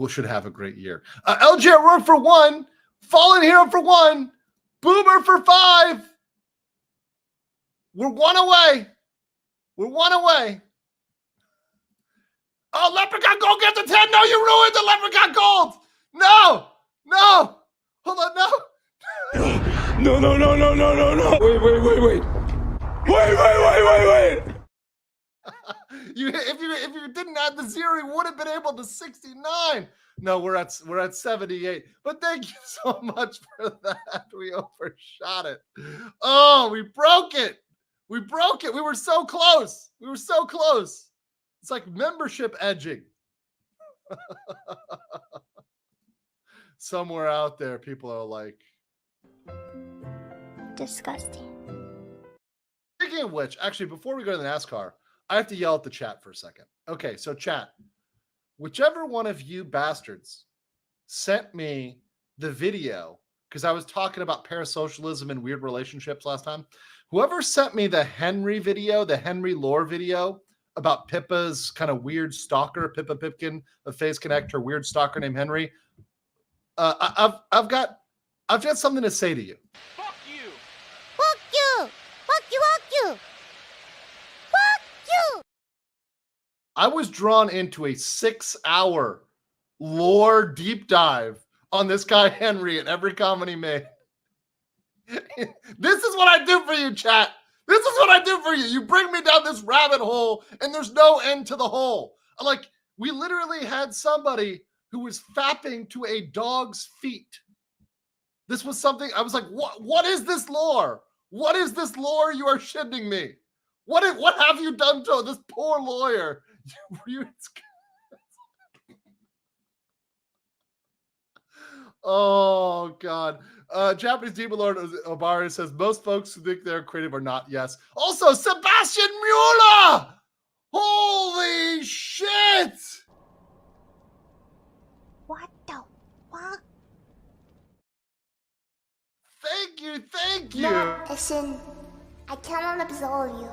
should have a great year. LJ Rourke for 1, Fallen Hero for 1, Boomer for 5. We're 1 away. Oh, Leprechaun Gold gets the 10. No, you ruined the Leprechaun Gold. No. Hold on, no. No. Wait. If you didn't add the 0, you would have been able to 69. No, we're at 78. But thank you so much for that. We overshot it. Oh, we broke it. We were so close. It's like membership edging. Somewhere out there, people are like, Disgusting. speaking of which, actually, before we go to the NASCAR, I have to yell at the chat for a second. Okay, so chat, whichever one of you bastards sent me the video, because I was talking about parasocialism and weird relationships last time, whoever sent me the Henry video, the Henry lore video about Pippa's kind of weird stalker, Pippa Pipkin of Phase Connect, her weird stalker named Henry, I've got something to say to you. Fuck you. Fuck you. I was drawn into a 6-hour lore deep dive on this guy Henry and every comment he made. This is what I do for you, chat. This is what I do for you. You bring me down this rabbit hole and there's no end to the hole. Like, we literally had somebody who was fapping to a dog's feet. This was something I was like, what is this lore? What is this lore you are shitting me? What have you done to this poor lawyer? Oh, God. Japanese Demon Lord Obari says, most folks who think they're creative are not. Yes. Also, Sebastian Mueller! Holy shit! What the fuck? Thank you. No, listen. I cannot absolve you.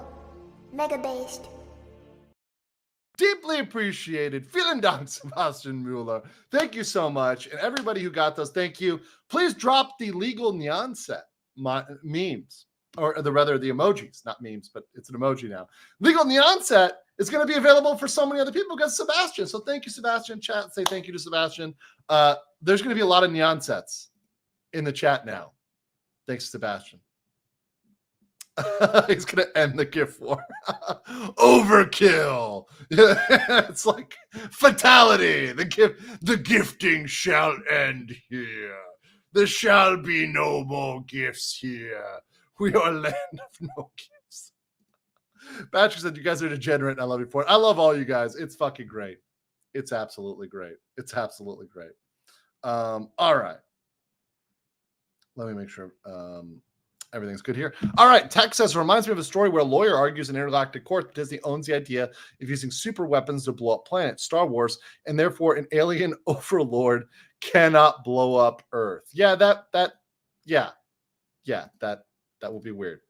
Mega based. Deeply appreciated. Vielen Dank, Sebastian Mueller. Thank you so much. And everybody who got those, thank you. Please drop the legal neon set memes, or the emojis, not memes, but it's an emoji now. Legal neon set is going to be available for so many other people because Sebastian. So thank you, Sebastian. Chat, say thank you to Sebastian. There's going to be a lot of neon sets in the chat now. Thanks, Sebastian. He's gonna end the gift war. Overkill. It's like fatality. The gifting shall end here. There shall be no more gifts here. We are a land of no gifts. Patrick said, you guys are degenerate, and I love you for it. I love all you guys. It's fucking great. It's absolutely great. All right. Let me make sure. Everything's good here. All right. Tech says, reminds me of a story where a lawyer argues in intergalactic court that Disney owns the idea of using super weapons to blow up planets, Star Wars, and therefore an alien overlord cannot blow up Earth. Yeah, that will be weird.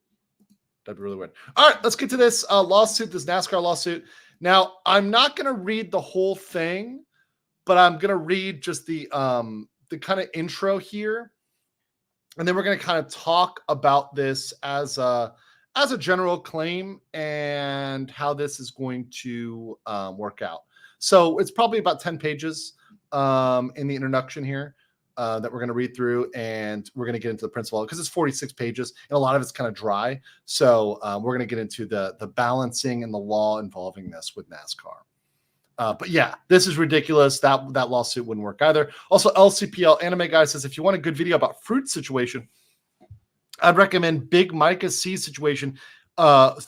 That'd be really weird. All right, let's get to this lawsuit, this NASCAR lawsuit. Now, I'm not going to read the whole thing, but I'm going to read just the kind of intro here. And then we're going to kind of talk about this as a general claim and how this is going to work out. So it's probably about 10 pages in the introduction here that we're going to read through, and we're going to get into the principle because it's 46 pages and a lot of it's kind of dry. So we're going to get into the balancing and the law involving this with NASCAR. But yeah, this is ridiculous. That lawsuit wouldn't work either. Also, LCPL Anime Guy says, if you want a good video about fruit situation, I'd recommend Big Micah C situation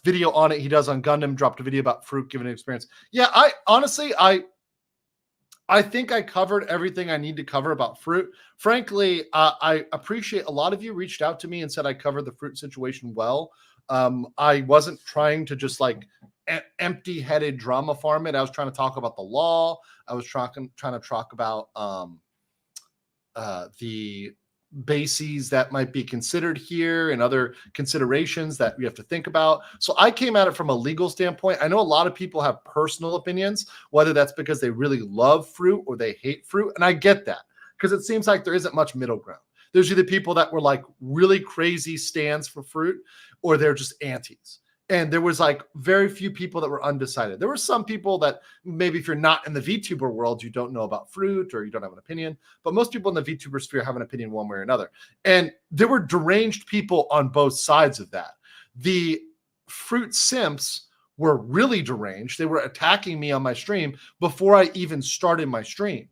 video on it. He does on Gundam, dropped a video about fruit given an experience. Yeah, I honestly think I covered everything I need to cover about fruit. Frankly, I appreciate a lot of you reached out to me and said I covered the fruit situation well. I wasn't trying to just like empty-headed drama farm it. I was trying to talk about the law. I was trying to talk about the bases that might be considered here and other considerations that we have to think about. So I came at it from a legal standpoint. I know a lot of people have personal opinions, whether that's because they really love fruit or they hate fruit. And I get that because it seems like there isn't much middle ground. There's either people that were like really crazy stands for fruit or they're just antis. And there was like very few people that were undecided. There were some people that maybe if you're not in the VTuber world, you don't know about fruit or you don't have an opinion. But most people in the VTuber sphere have an opinion one way or another. And there were deranged people on both sides of that. The fruit simps were really deranged. They were attacking me on my stream before I even started my stream.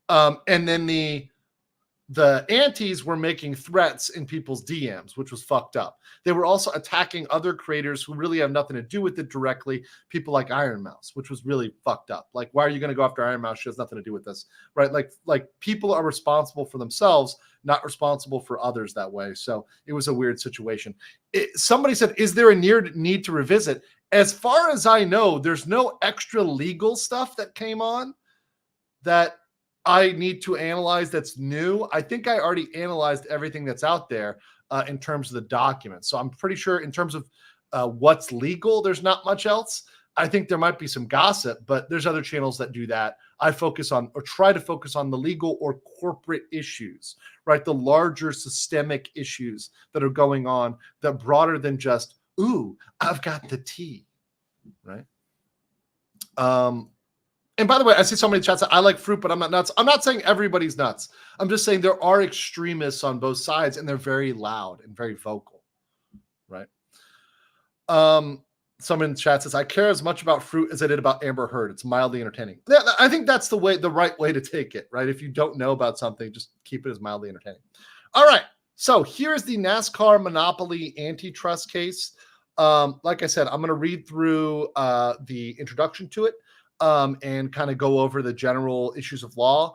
And then the antis were making threats in people's DMs, which was fucked up. They were also attacking other creators who really have nothing to do with it directly, people like Iron Mouse, which was really fucked up. Like, why are you going to go after Iron Mouse? She has nothing to do with this, right? Like people are responsible for themselves, not responsible for others that way. So it was a weird situation. Somebody said, is there a need to revisit? As far as I know, there's no extra legal stuff that came on that I need to analyze that's new. I think I already analyzed everything that's out there in terms of the documents. So I'm pretty sure in terms of what's legal, there's not much else. I think there might be some gossip, but there's other channels that do that. I focus on or try to focus on the legal or corporate issues, right? The larger systemic issues that are going on that broader than just, ooh, I've got the tea, right? And by the way, I see so many chats that I like fruit, but I'm not nuts. I'm not saying everybody's nuts. I'm just saying there are extremists on both sides, and they're very loud and very vocal, right? Someone in the chat says, I care as much about fruit as I did about Amber Heard. It's mildly entertaining. I think that's the right way to take it, right? If you don't know about something, just keep it as mildly entertaining. All right. So here's the NASCAR monopoly antitrust case. Like I said, I'm going to read through the introduction to it. And kind of go over the general issues of law.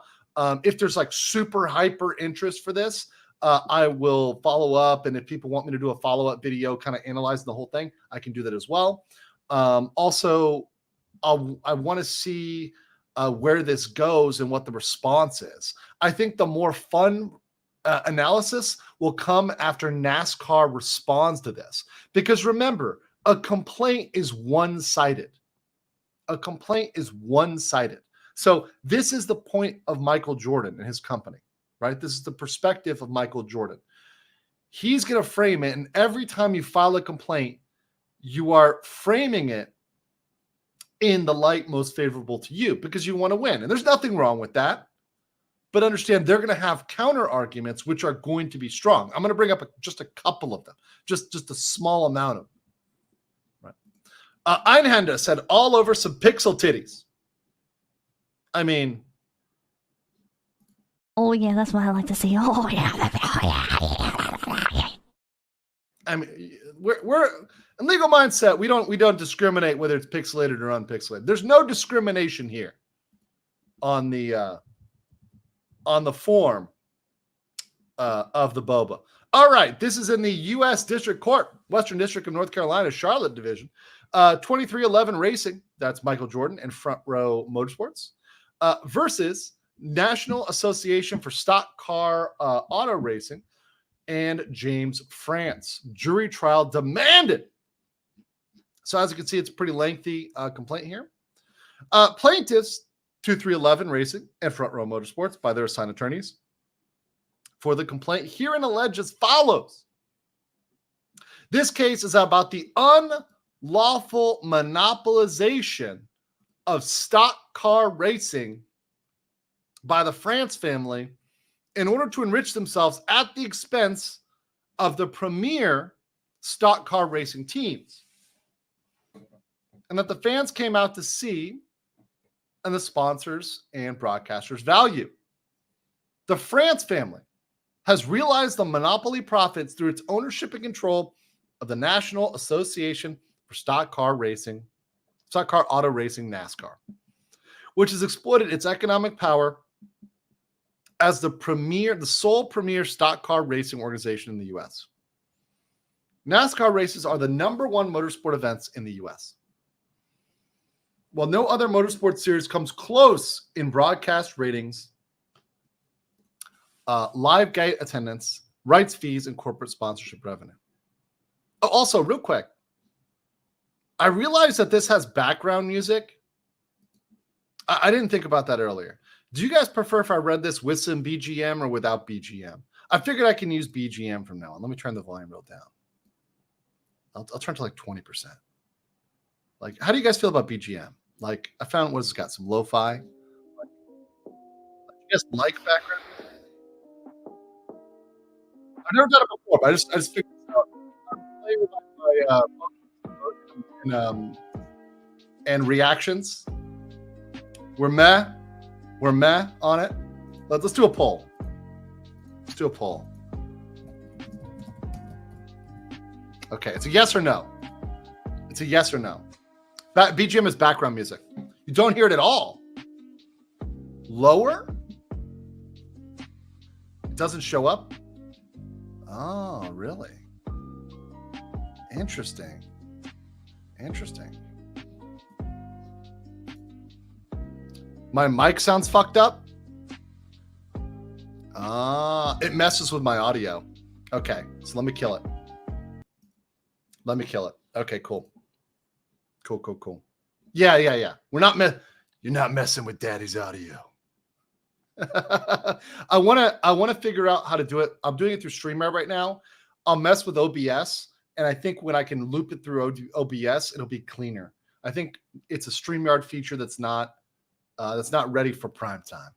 If there's like super hyper interest for this, I will follow up. And if people want me to do a follow-up video kind of analyzing the whole thing, I can do that as well. Also, I want to see where this goes and what the response is. I think the more fun analysis will come after NASCAR responds to this. Because remember, a complaint is one-sided. A complaint is one-sided. So this is the point of Michael Jordan and his company, right? This is the perspective of Michael Jordan. He's going to frame it, and every time you file a complaint, you are framing it in the light most favorable to you because you want to win. And there's nothing wrong with that. But understand they're going to have counter arguments which are going to be strong. I'm going to bring up just a couple of them, just a small amount of them. Einhanda said, all over some pixel titties. I mean. Oh, yeah, that's what I like to see. Oh, yeah. I mean, we're in legal mindset. We don't discriminate whether it's pixelated or unpixelated. There's no discrimination here on the form of the boba. All right, this is in the U.S. District Court, Western District of North Carolina, Charlotte Division. 2311 Racing, that's Michael Jordan and Front Row Motorsports, versus National Association for Stock Car Auto Racing and James France. Jury trial demanded. So as you can see, it's a pretty lengthy complaint here. Plaintiffs, 2311 Racing and Front Row Motorsports by their assigned attorneys for the complaint herein allege as follows. This case is about the unlawful monopolization of stock car racing by the France family in order to enrich themselves at the expense of the premier stock car racing teams. And that the fans came out to see and the sponsors and broadcasters value. The France family has realized the monopoly profits through its ownership and control of the National Association for Stock Car Auto Racing, NASCAR, which has exploited its economic power as the sole premier stock car racing organization in the U.S. NASCAR races are the #1 motorsport events in the U.S. While no other motorsport series comes close in broadcast ratings, live gate attendance, rights fees, and corporate sponsorship revenue. Oh, also, real quick, I realized that this has background music. I didn't think about that earlier. Do you guys prefer if I read this with some BGM or without BGM? I figured I can use BGM from now on. Let me turn the volume real down. I'll turn to like 20%. Like, how do you guys feel about BGM? Like, I found it's got some lo-fi. Like, you guys like background music? I've never done it before, but I just figured this out. I'm playing with my and reactions. We're meh on it. Let's do a poll. Let's do a poll. Okay, it's a yes or no. It's a yes or no. BGM is background music. You don't hear it at all. Lower? It doesn't show up? Oh, really? Interesting. My mic sounds fucked up? It messes with my audio. Okay, so let me kill it. Okay, cool. Cool. Yeah. You're not messing with Daddy's audio. I want to figure out how to do it. I'm doing it through StreamYard right now. I'll mess with OBS, and I think when I can loop it through OBS, it'll be cleaner. I think it's a StreamYard feature that's not ready for prime time.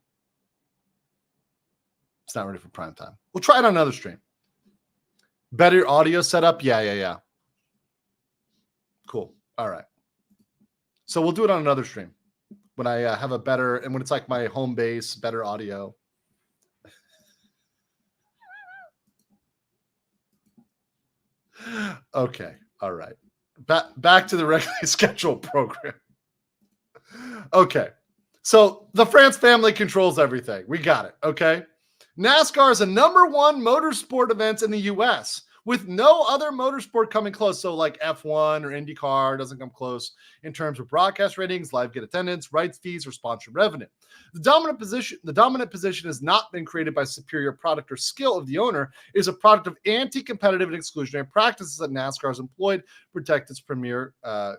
It's not ready for prime time. We'll try it on another stream. Better audio setup? Yeah. Cool. All right. So we'll do it on another stream when I have a better, and when it's like my home base, better audio. Okay. All right. Back to the regularly scheduled program. Okay. So the France family controls everything. We got it. Okay. NASCAR is a #1 motorsport event in the U.S. with no other motorsport coming close. So like F1 or IndyCar doesn't come close in terms of broadcast ratings, live gate attendance, rights fees, or sponsor revenue. The dominant position has not been created by superior product or skill of the owner. It is a product of anti-competitive and exclusionary practices that NASCAR has employed to protect its premier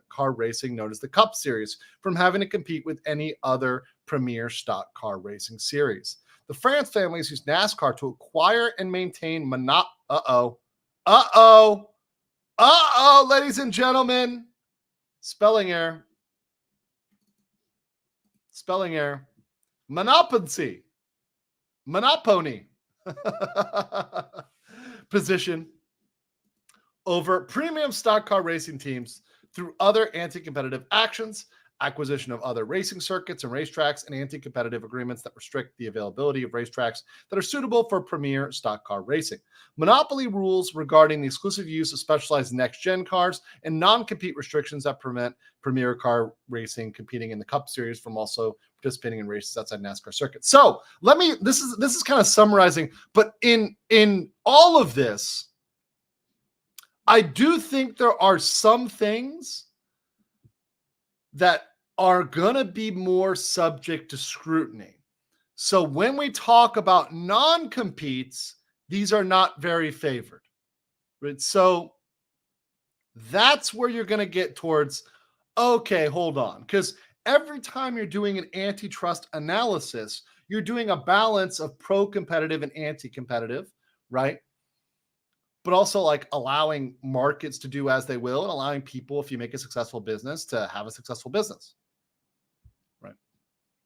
car racing known as the Cup Series from having to compete with any other premier stock car racing series. The France families use NASCAR to acquire and maintain ladies and gentlemen. Spelling error. Monopoly. Position over premium stock car racing teams through other anti-competitive actions, acquisition of other racing circuits and racetracks, and anti-competitive agreements that restrict the availability of racetracks that are suitable for premier stock car racing. Monopoly rules regarding the exclusive use of specialized next-gen cars and non-compete restrictions that prevent premier car racing competing in the Cup Series from also participating in races outside NASCAR circuit. So this is kind of summarizing, but in all of this, I do think there are some things that are going to be more subject to scrutiny. So when we talk about non-competes, these are not very favored. Right? So that's where you're going to get towards, okay, hold on. Because every time you're doing an antitrust analysis, you're doing a balance of pro-competitive and anti-competitive, right? But also like allowing markets to do as they will and allowing people, if you make a successful business, to have a successful business. Right.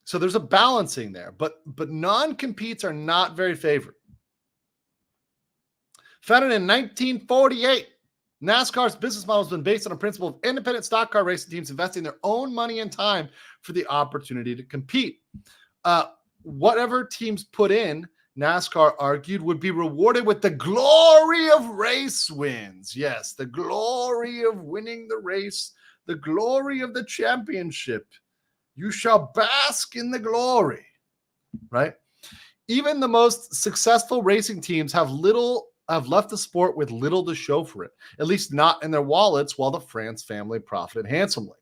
So there's a balancing there, but non-competes are not very favored. Founded in 1948, NASCAR's business model has been based on a principle of independent stock car racing teams investing their own money and time for the opportunity to compete. Whatever teams put in, NASCAR argued, would be rewarded with the glory of race wins. Yes, the glory of winning the race, the glory of the championship. You shall bask in the glory, right? Even the most successful racing teams have left the sport with little to show for it, at least not in their wallets, while the France family profited handsomely.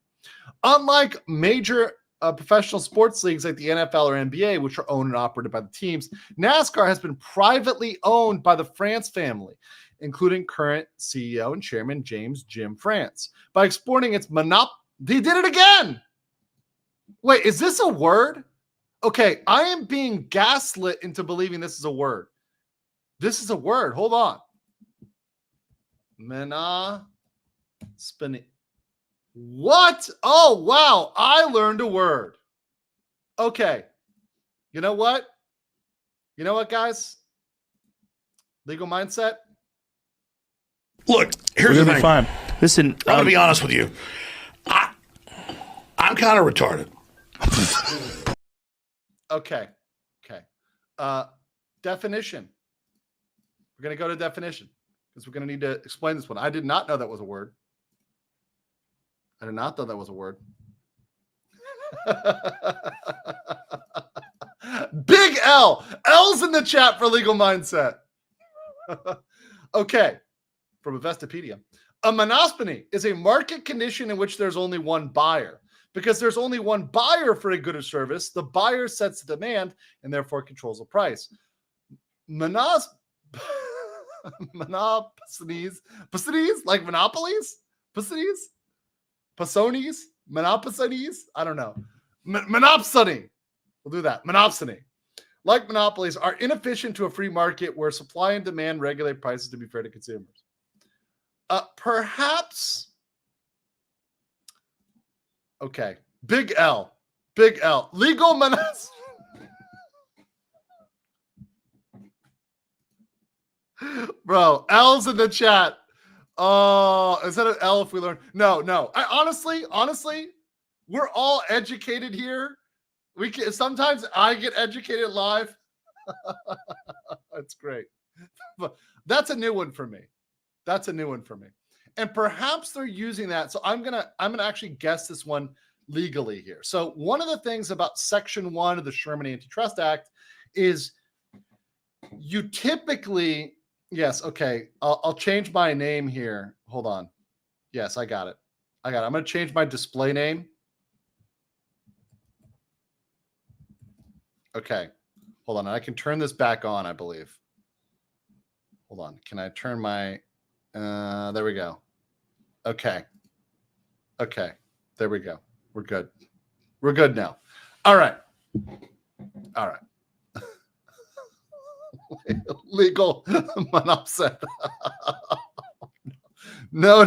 Unlike major professional sports leagues like the NFL or NBA, which are owned and operated by the teams, NASCAR has been privately owned by the France family, including current CEO and chairman James Jim France. By exporting its they did it again! Wait, is this a word? Okay, I am being gaslit into believing this is a word. This is a word. Hold on. Monospiny. What? Oh, wow. I learned a word. Okay. You know what? You know what, guys? Legal mindset. Look, here's the thing. Fine. Listen, I'm going to be honest with you. I'm kind of retarded. Okay. Definition. We're going to go to definition because we're going to need to explain this one. I did not know that was a word. I did not know that was a word. Big L. L's in the chat for legal mindset. Okay. From Investopedia. A monospony is a market condition in which there's only one buyer. Because there's only one buyer for a good or service, the buyer sets the demand and therefore controls the price. Monopolies, like monopolies? Pasonies? Monopsonies? I don't know. Monopsony. We'll do that. Monopsony. Like monopolies, are inefficient to a free market where supply and demand regulate prices to be fair to consumers. Perhaps. Okay. Big L. Legal monopoly. Bro, L's in the chat. Oh, is that an L if we learn? No. I honestly, we're all educated here. Sometimes I get educated live. That's great. But that's a new one for me. And perhaps they're using that. So I'm gonna actually guess this one legally here. So one of the things about Section 1 of the Sherman Antitrust Act is you typically. Yes. Okay. I'll change my name here. Hold on. Yes, I got it. I'm going to change my display name. Okay. Hold on. I can turn this back on, I believe. Hold on. Can I turn my, there we go. Okay. There we go. We're good. We're good now. All right. Legal monopsony. No.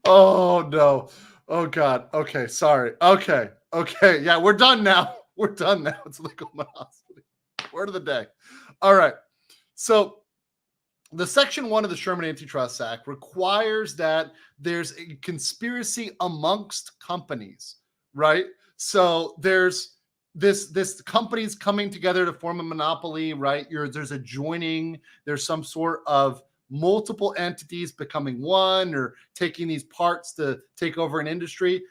Oh no. Oh God. Okay. Sorry. Okay. Yeah, we're done now. It's legal monopsony. Word of the day. All right. So the Section 1 of the Sherman Antitrust Act requires that there's a conspiracy amongst companies, right? So there's this companies coming together to form a monopoly, right? There's some sort of multiple entities becoming one or taking these parts to take over an industry.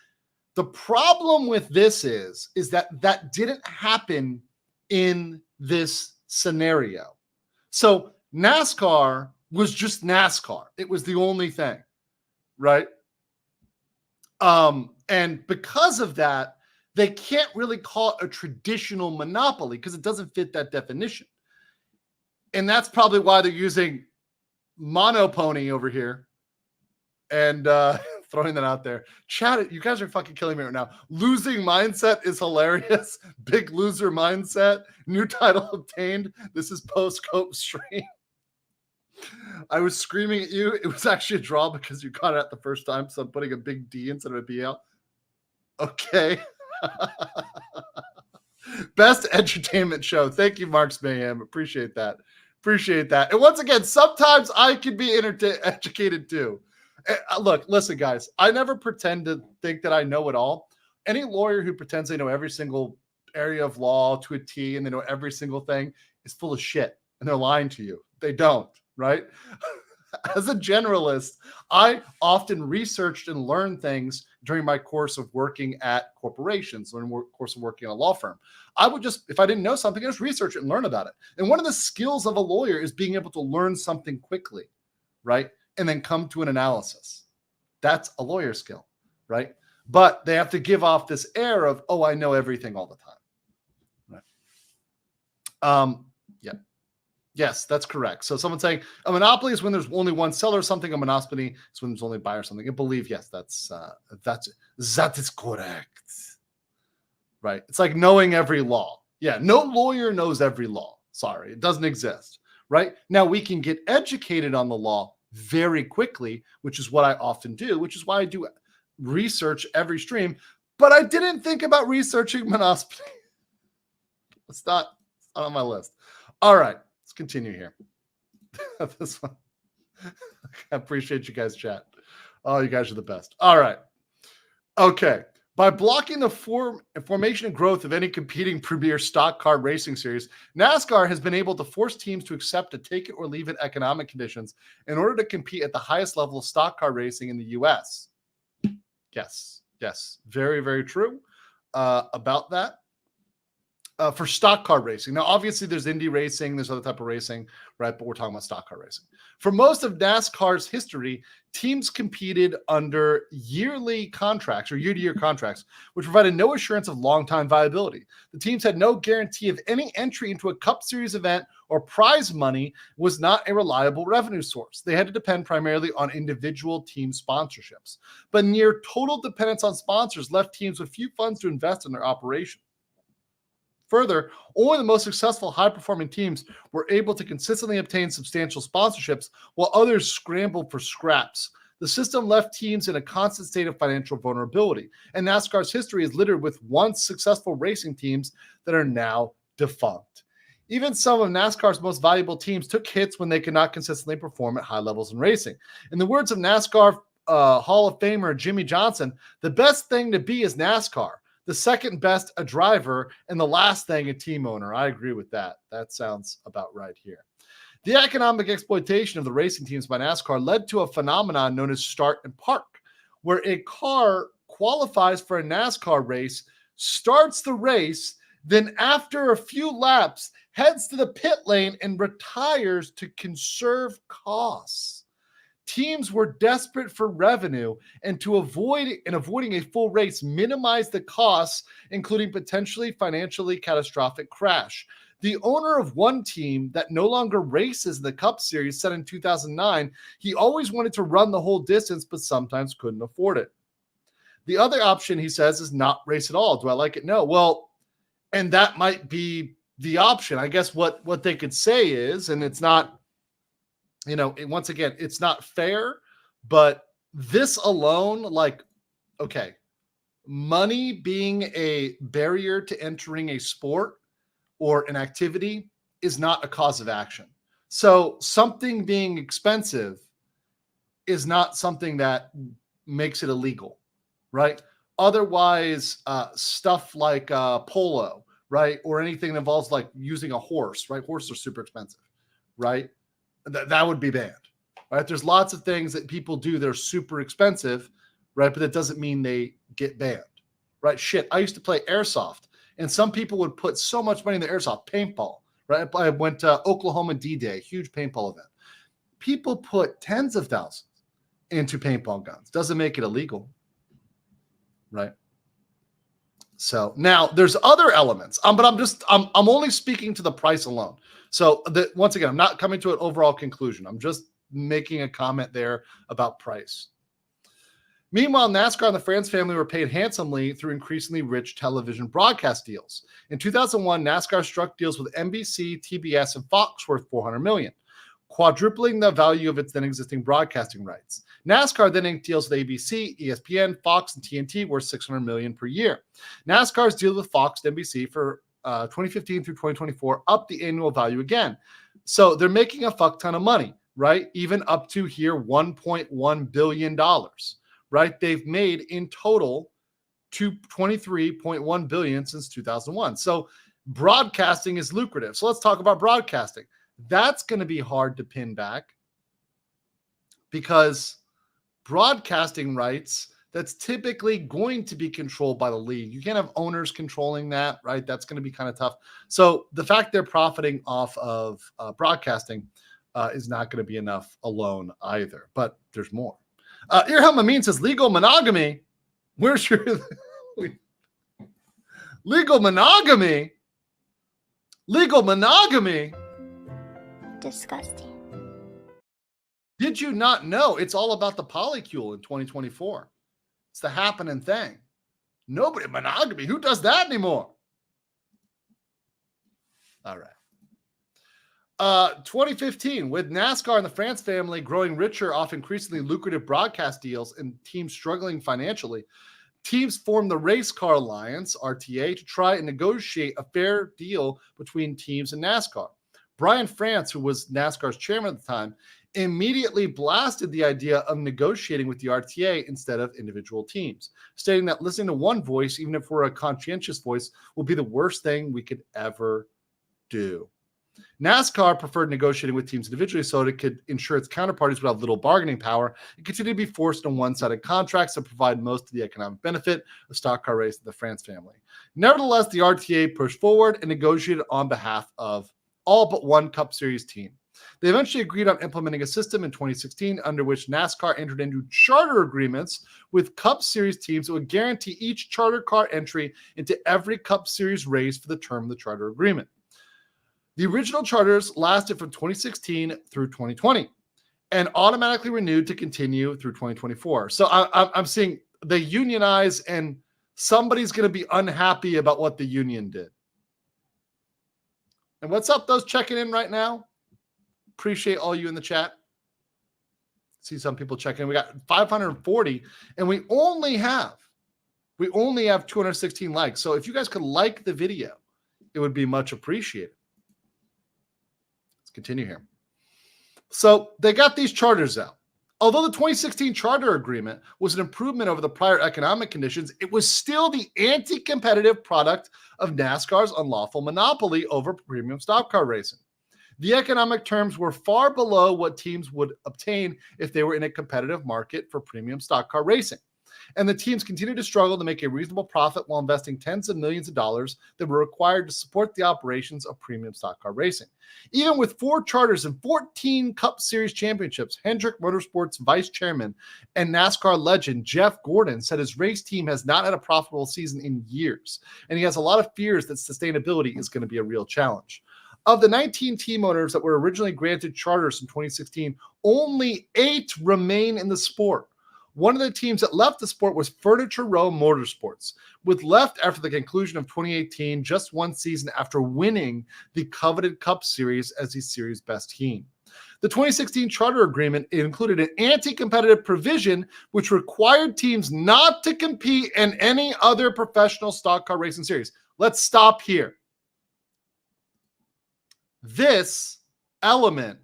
The problem with this is that didn't happen in this scenario. So NASCAR was just NASCAR. It was the only thing, right? And because of that, they can't really call it a traditional monopoly because it doesn't fit that definition. And that's probably why they're using Monopony over here and throwing that out there. Chat, you guys are fucking killing me right now. Losing mindset is hilarious. Big loser mindset. New title obtained. This is post-cope stream. I was screaming at you. It was actually a draw because you caught it at the first time, so I'm putting a big D instead of a BL. Okay. Best entertainment show. Thank you, Marks Mayhem. Appreciate that. Appreciate that. And once again, sometimes I can be educated too. Look, listen, guys. I never pretend to think that I know it all. Any lawyer who pretends they know every single area of law to a T and they know every single thing is full of shit, and they're lying to you. They don't, right? As a generalist, I often researched and learned things during my course of working at corporations, or course of working at a law firm. I would just, if I didn't know something, I just research it and learn about it. And one of the skills of a lawyer is being able to learn something quickly, right? And then come to an analysis. That's a lawyer skill, right? But they have to give off this air of, oh, I know everything all the time, right? Yeah. Yes, that's correct. So someone saying a monopoly is when there's only one seller or something. A monopoly is when there's only a buyer or something. I believe, yes, that is correct. Right. It's like knowing every law. Yeah. No lawyer knows every law. Sorry. It doesn't exist. Right. Now we can get educated on the law very quickly, which is what I often do, which is why I do research every stream. But I didn't think about researching monopoly. It's not on my list. All right. Let's continue here. This one. I appreciate you guys' chat. Oh, you guys are the best. All right. Okay. By blocking the formation and growth of any competing premier stock car racing series, NASCAR has been able to force teams to accept a take it or leave it economic conditions in order to compete at the highest level of stock car racing in the U.S. Yes. Yes. Very, very true about that. For stock car racing. Now, obviously, there's Indy racing, there's other type of racing, right? But we're talking about stock car racing. For most of NASCAR's history, teams competed under yearly contracts or year-to-year contracts, which provided no assurance of long-time viability. The teams had no guarantee of any entry into a Cup Series event, or prize money was not a reliable revenue source. They had to depend primarily on individual team sponsorships. But near total dependence on sponsors left teams with few funds to invest in their operation. Further, only the most successful high-performing teams were able to consistently obtain substantial sponsorships, while others scrambled for scraps. The system left teams in a constant state of financial vulnerability, and NASCAR's history is littered with once successful racing teams that are now defunct. Even some of NASCAR's most valuable teams took hits when they could not consistently perform at high levels in racing. In the words of NASCAR Hall of Famer Jimmy Johnson, the best thing to be is NASCAR. The second best, a driver, and the last thing, a team owner. I agree with that. That sounds about right here. The economic exploitation of the racing teams by NASCAR led to a phenomenon known as start and park, where a car qualifies for a NASCAR race, starts the race, then after a few laps, heads to the pit lane and retires to conserve costs. Teams were desperate for revenue and avoiding a full race, minimize the costs, including potentially financially catastrophic crash. The owner of one team that no longer races in the Cup Series said in 2009, he always wanted to run the whole distance, but sometimes couldn't afford it. The other option, he says, is not race at all. Do I like it? No. Well, and that might be the option. I guess what they could say is, and it's not, once again, it's not fair, but this alone, like, okay, money being a barrier to entering a sport or an activity is not a cause of action. So something being expensive is not something that makes it illegal, right? Otherwise, stuff like polo, right? Or anything that involves like using a horse, right? Horses are super expensive, right? That would be banned, right? There's lots of things that people do that are super expensive, right? But that doesn't mean they get banned, right? Shit, I used to play airsoft, and some people would put so much money in the airsoft, paintball, right? I went to Oklahoma D-Day, huge paintball event. People put tens of thousands into paintball guns. Doesn't make it illegal, right? So now there's other elements, but I'm only speaking to the price alone. So once again, I'm not coming to an overall conclusion. I'm just making a comment there about price. Meanwhile, NASCAR and the France family were paid handsomely through increasingly rich television broadcast deals. In 2001, NASCAR struck deals with NBC, TBS, and Fox worth $400 million, quadrupling the value of its then existing broadcasting rights. NASCAR then inked deals with ABC, ESPN, Fox, and TNT worth $600 million per year. NASCAR's deal with Fox and NBC for 2015 through 2024 upped the annual value again. So they're making a fuck ton of money, right? Even up to here, $1.1 billion, right? They've made in total to $23.1 billion since 2001. So broadcasting is lucrative. So let's talk about broadcasting. That's going to be hard to pin back because broadcasting rights, that's typically going to be controlled by the league. You can't have owners controlling that, right? That's going to be kind of tough. So the fact they're profiting off of broadcasting is not going to be enough alone either, but there's more. Irham Amin says legal monogamy. Where's your legal monogamy? Legal monogamy. Disgusting. Did you not know it's all about the polycule in 2024? It's the happening thing. Nobody monogamy. Who does that anymore? All right. 2015, with NASCAR and the France family growing richer off increasingly lucrative broadcast deals and teams struggling financially, teams formed the Race Car Alliance, RTA, to try and negotiate a fair deal between teams and NASCAR. Brian France, who was NASCAR's chairman at the time, immediately blasted the idea of negotiating with the RTA instead of individual teams, stating that listening to one voice, even if we're a conscientious voice, will be the worst thing we could ever do. NASCAR preferred negotiating with teams individually so it could ensure its counterparties would have little bargaining power and continue to be forced on one-sided contracts that provide most of the economic benefit of stock car race to the France family. Nevertheless, the RTA pushed forward and negotiated on behalf of all but one Cup Series team. They eventually agreed on implementing a system in 2016 under which NASCAR entered into charter agreements with Cup Series teams that would guarantee each charter car entry into every Cup Series race for the term of the charter agreement. The original charters lasted from 2016 through 2020 and automatically renewed to continue through 2024. So I'm seeing they unionize and somebody's going to be unhappy about what the union did. And what's up, those checking in right now? Appreciate all you in the chat. See some people checking in. We got 540 and we only have 216 likes. So if you guys could like the video, it would be much appreciated. Continue here. So they got these charters out. Although the 2016 charter agreement was an improvement over the prior economic conditions, it was still the anti-competitive product of NASCAR's unlawful monopoly over premium stock car racing. The economic terms were far below what teams would obtain if they were in a competitive market for premium stock car racing. And the teams continued to struggle to make a reasonable profit while investing tens of millions of dollars that were required to support the operations of premium stock car racing. Even with 4 charters and 14 Cup Series championships, Hendrick Motorsports vice chairman and NASCAR legend Jeff Gordon said his race team has not had a profitable season in years, and he has a lot of fears that sustainability is going to be a real challenge. Of the 19 team owners that were originally granted charters in 2016, only 8 remain in the sport. One of the teams that left the sport was Furniture Row Motorsports, with left after the conclusion of 2018, just one season after winning the coveted Cup Series as the series' best team. The 2016 charter agreement included an anti-competitive provision which required teams not to compete in any other professional stock car racing series. Let's stop here. This element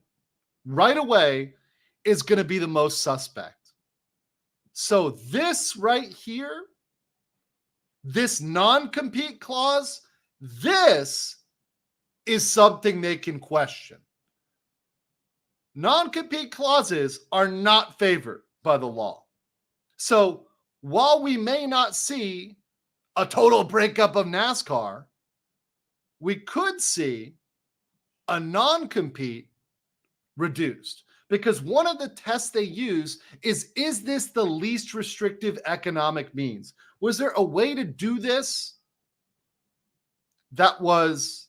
right away is going to be the most suspect. So this right here, this non-compete clause, this is something they can question. Non-compete clauses are not favored by the law. So while we may not see a total breakup of NASCAR, we could see a non-compete reduced, because one of the tests they use is this the least restrictive economic means? Was there a way to do this that was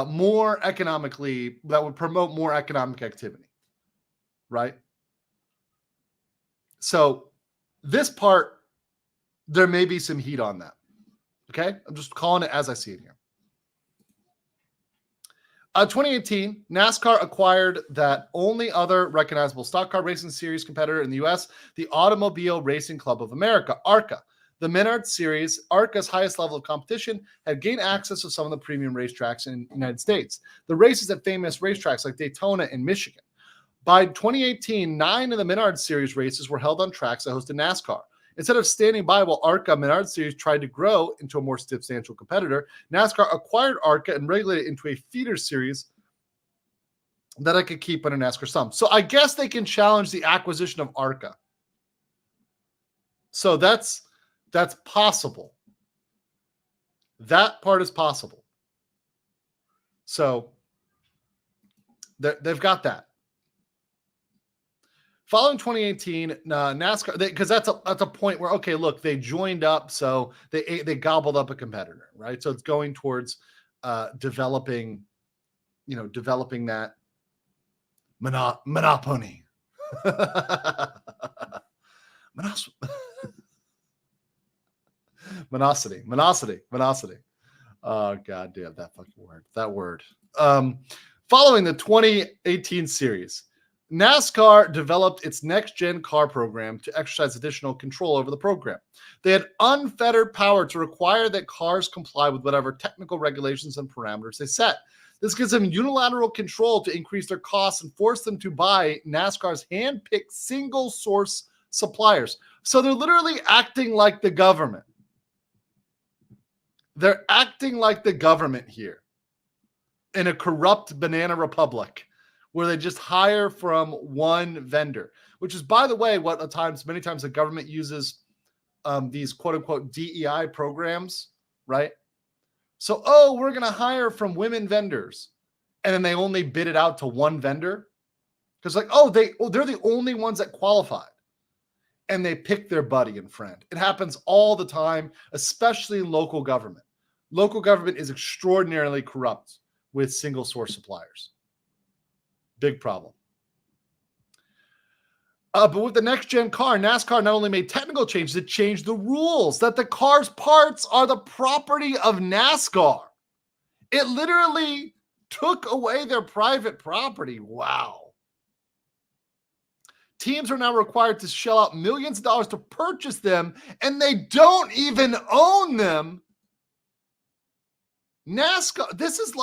more economically, that would promote more economic activity, right? So this part, there may be some heat on that. Okay, I'm just calling it as I see it here. 2018, NASCAR acquired that only other recognizable stock car racing series competitor in the U.S., the Automobile Racing Club of America, ARCA. The Menard Series, ARCA's highest level of competition, had gained access to some of the premium racetracks in the United States. The races at famous racetracks like Daytona in Michigan. By 2018, 9 of the Menard Series races were held on tracks that hosted NASCAR. Instead of standing by while ARCA Menard Series tried to grow into a more substantial competitor, NASCAR acquired ARCA and regulated it into a feeder series that I could keep under NASCAR thumb. So I guess they can challenge the acquisition of ARCA. So that's possible. That part is possible. So they've got that. Following 2018, NASCAR, because that's a point where, okay, look, they joined up, so they gobbled up a competitor, right? So it's going towards developing that monopoly. Monosity. Oh, God damn, that fucking word. That word. Following the 2018 series, NASCAR developed its next-gen car program to exercise additional control over the program. They had unfettered power to require that cars comply with whatever technical regulations and parameters they set. This gives them unilateral control to increase their costs and force them to buy NASCAR's hand-picked single-source suppliers. So they're literally acting like the government. They're acting like the government here in a corrupt banana republic where they just hire from one vendor, which is, by the way, what many times the government uses these quote-unquote DEI programs, right? So, we're going to hire from women vendors, and then they only bid it out to one vendor because they're the only ones that qualified, and they pick their buddy and friend. It happens all the time, especially in local government. Local government is extraordinarily corrupt with single-source suppliers. Big problem. But with the next-gen car, NASCAR not only made technical changes, it changed the rules that the car's parts are the property of NASCAR. It literally took away their private property. Wow. Teams are now required to shell out millions of dollars to purchase them, and they don't even own them. NASCAR, this is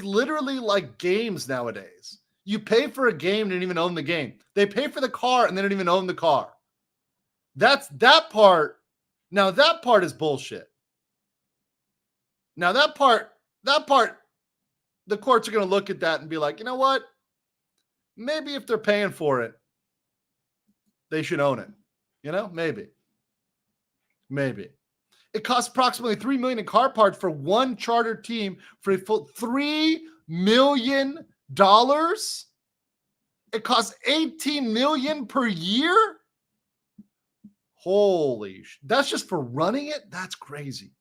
literally like games nowadays. You pay for a game and don't even own the game. They pay for the car and they don't even own the car. That part. Now that part is bullshit. Now that part, the courts are going to look at that and be like, you know what? Maybe if they're paying for it, they should own it. Maybe. It costs approximately $3 million in car parts for one charter team for a full $3 million. It costs $18 million per year. Holy that's just for running it. That's crazy.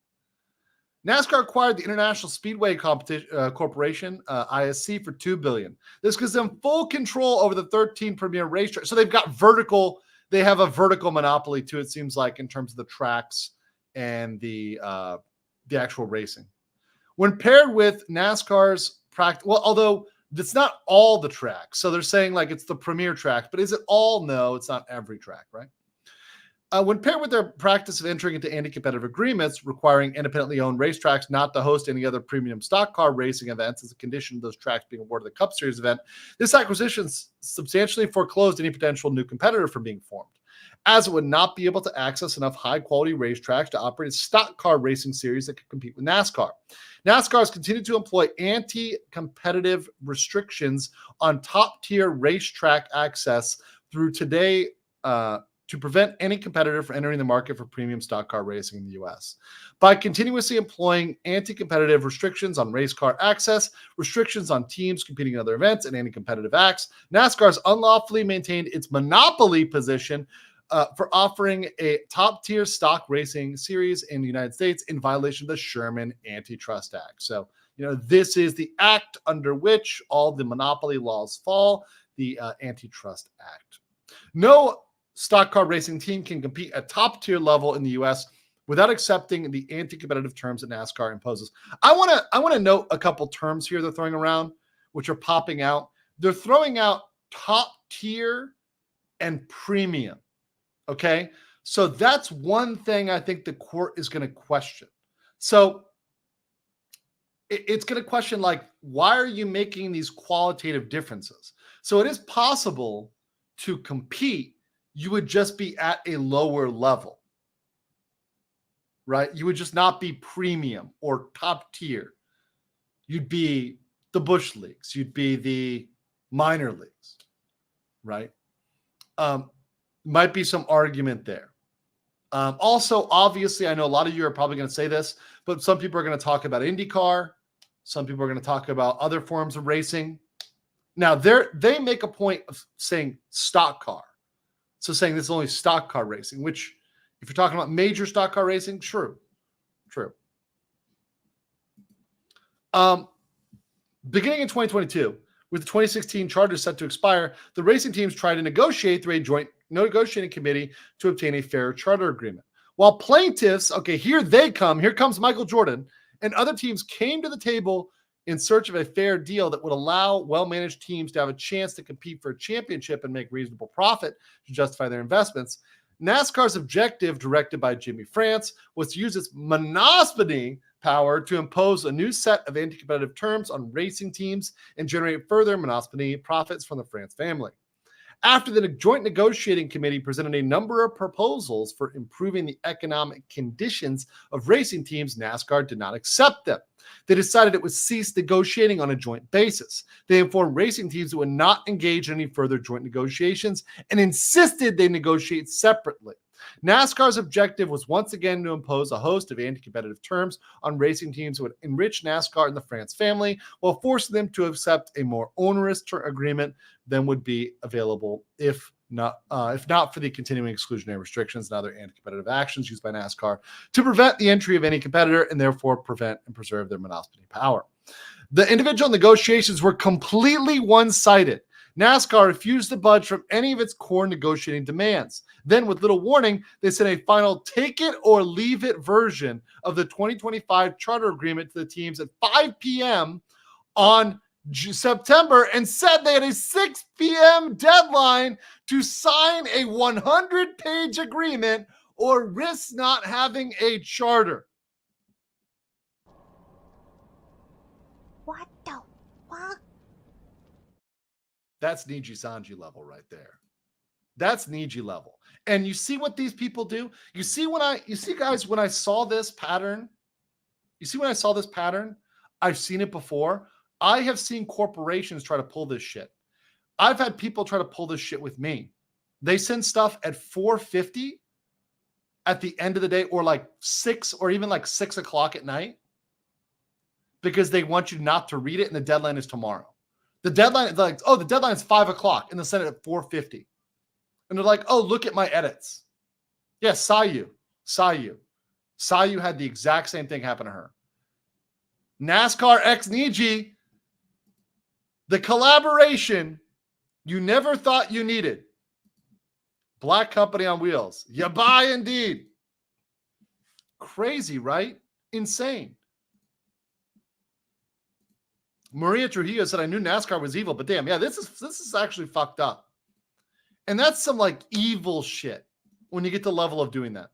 NASCAR acquired the International Speedway Corporation, ISC, for $2 billion. This gives them full control over the 13 premier racetracks. So they've got they have a vertical monopoly too, it seems like, in terms of the tracks and the actual racing. When paired with NASCAR's practice, although it's not all the tracks, so they're saying like it's the premier track, but is it all? No, it's not every track, right? When paired with their practice of entering into anti-competitive agreements requiring independently owned racetracks not to host any other premium stock car racing events as a condition of those tracks being awarded the Cup Series event, this acquisition substantially foreclosed any potential new competitor from being formed. as it would not be able to access enough high-quality racetracks to operate a stock car racing series that could compete with NASCAR. NASCAR has continued to employ anti-competitive restrictions on top-tier racetrack access through today to prevent any competitor from entering the market for premium stock car racing in the U.S. By continuously employing anti-competitive restrictions on race car access, restrictions on teams competing in other events, and anti-competitive acts, NASCAR has unlawfully maintained its monopoly position for offering a top-tier stock racing series in the United States in violation of the Sherman Antitrust Act. So, this is the act under which all the monopoly laws fall, the Antitrust Act. No stock car racing team can compete at top-tier level in the U.S. without accepting the anti-competitive terms that NASCAR imposes. I want to note a couple terms here they're throwing around, which are popping out. They're throwing out top-tier and premium. Okay, so that's one thing I think the court is going to question. So it's going to question, like, why are you making these qualitative differences? So it is possible to compete. You would just be at a lower level, right? You would just not be premium or top tier. You'd be the Bush Leagues. You'd be the minor leagues, right? Might be some argument there. Also, obviously, I know a lot of you are probably going to say this, but some people are going to talk about IndyCar. Some people are going to talk about other forms of racing. Now, they make a point of saying stock car. So saying this is only stock car racing, which if you're talking about major stock car racing, true. Beginning in 2022, with the 2016 charter set to expire, the racing teams tried to negotiate through a joint negotiating committee to obtain a fair charter agreement. While plaintiffs, here comes Michael Jordan, and other teams came to the table in search of a fair deal that would allow well-managed teams to have a chance to compete for a championship and make reasonable profit to justify their investments. NASCAR's objective, directed by Jimmy France, was to use its monopoly power to impose a new set of anti-competitive terms on racing teams and generate further monopoly profits from the France family. After the joint negotiating committee presented a number of proposals for improving the economic conditions of racing teams, NASCAR did not accept them. They decided it would cease negotiating on a joint basis. They informed racing teams it would not engage in any further joint negotiations and insisted they negotiate separately. NASCAR's objective was once again to impose a host of anti-competitive terms on racing teams that would enrich NASCAR and the France family while forcing them to accept a more onerous agreement than would be available if not for the continuing exclusionary restrictions and other anti-competitive actions used by NASCAR to prevent the entry of any competitor and therefore prevent and preserve their monopoly power. The individual negotiations were completely one-sided. NASCAR refused to budge from any of its core negotiating demands. Then, with little warning, they sent a final take-it-or-leave-it version of the 2025 charter agreement to the teams at 5 p.m. on September and said they had a 6 p.m. deadline to sign a 100-page agreement or risk not having a charter. What the fuck? That's Niji Sanji level right there. That's Niji level. And you see what these people do? You see guys, when I saw this pattern, I've seen it before. I have seen corporations try to pull this shit. I've had people try to pull this shit with me. They send stuff at 4:50 at the end of the day, or like 6 or even like 6 o'clock at night, because they want you not to read it and the deadline is tomorrow. The deadline is like, the deadline is 5 o'clock and they send it at 4:50. And they're like, oh, look at my edits. Yeah, Sayu had the exact same thing happen to her. NASCAR X Niji, the collaboration you never thought you needed. Black company on wheels. You buy indeed. Crazy, right? Insane. Maria Trujillo said, I knew NASCAR was evil, but damn, yeah, this is actually fucked up. And that's some like evil shit when you get the level of doing that.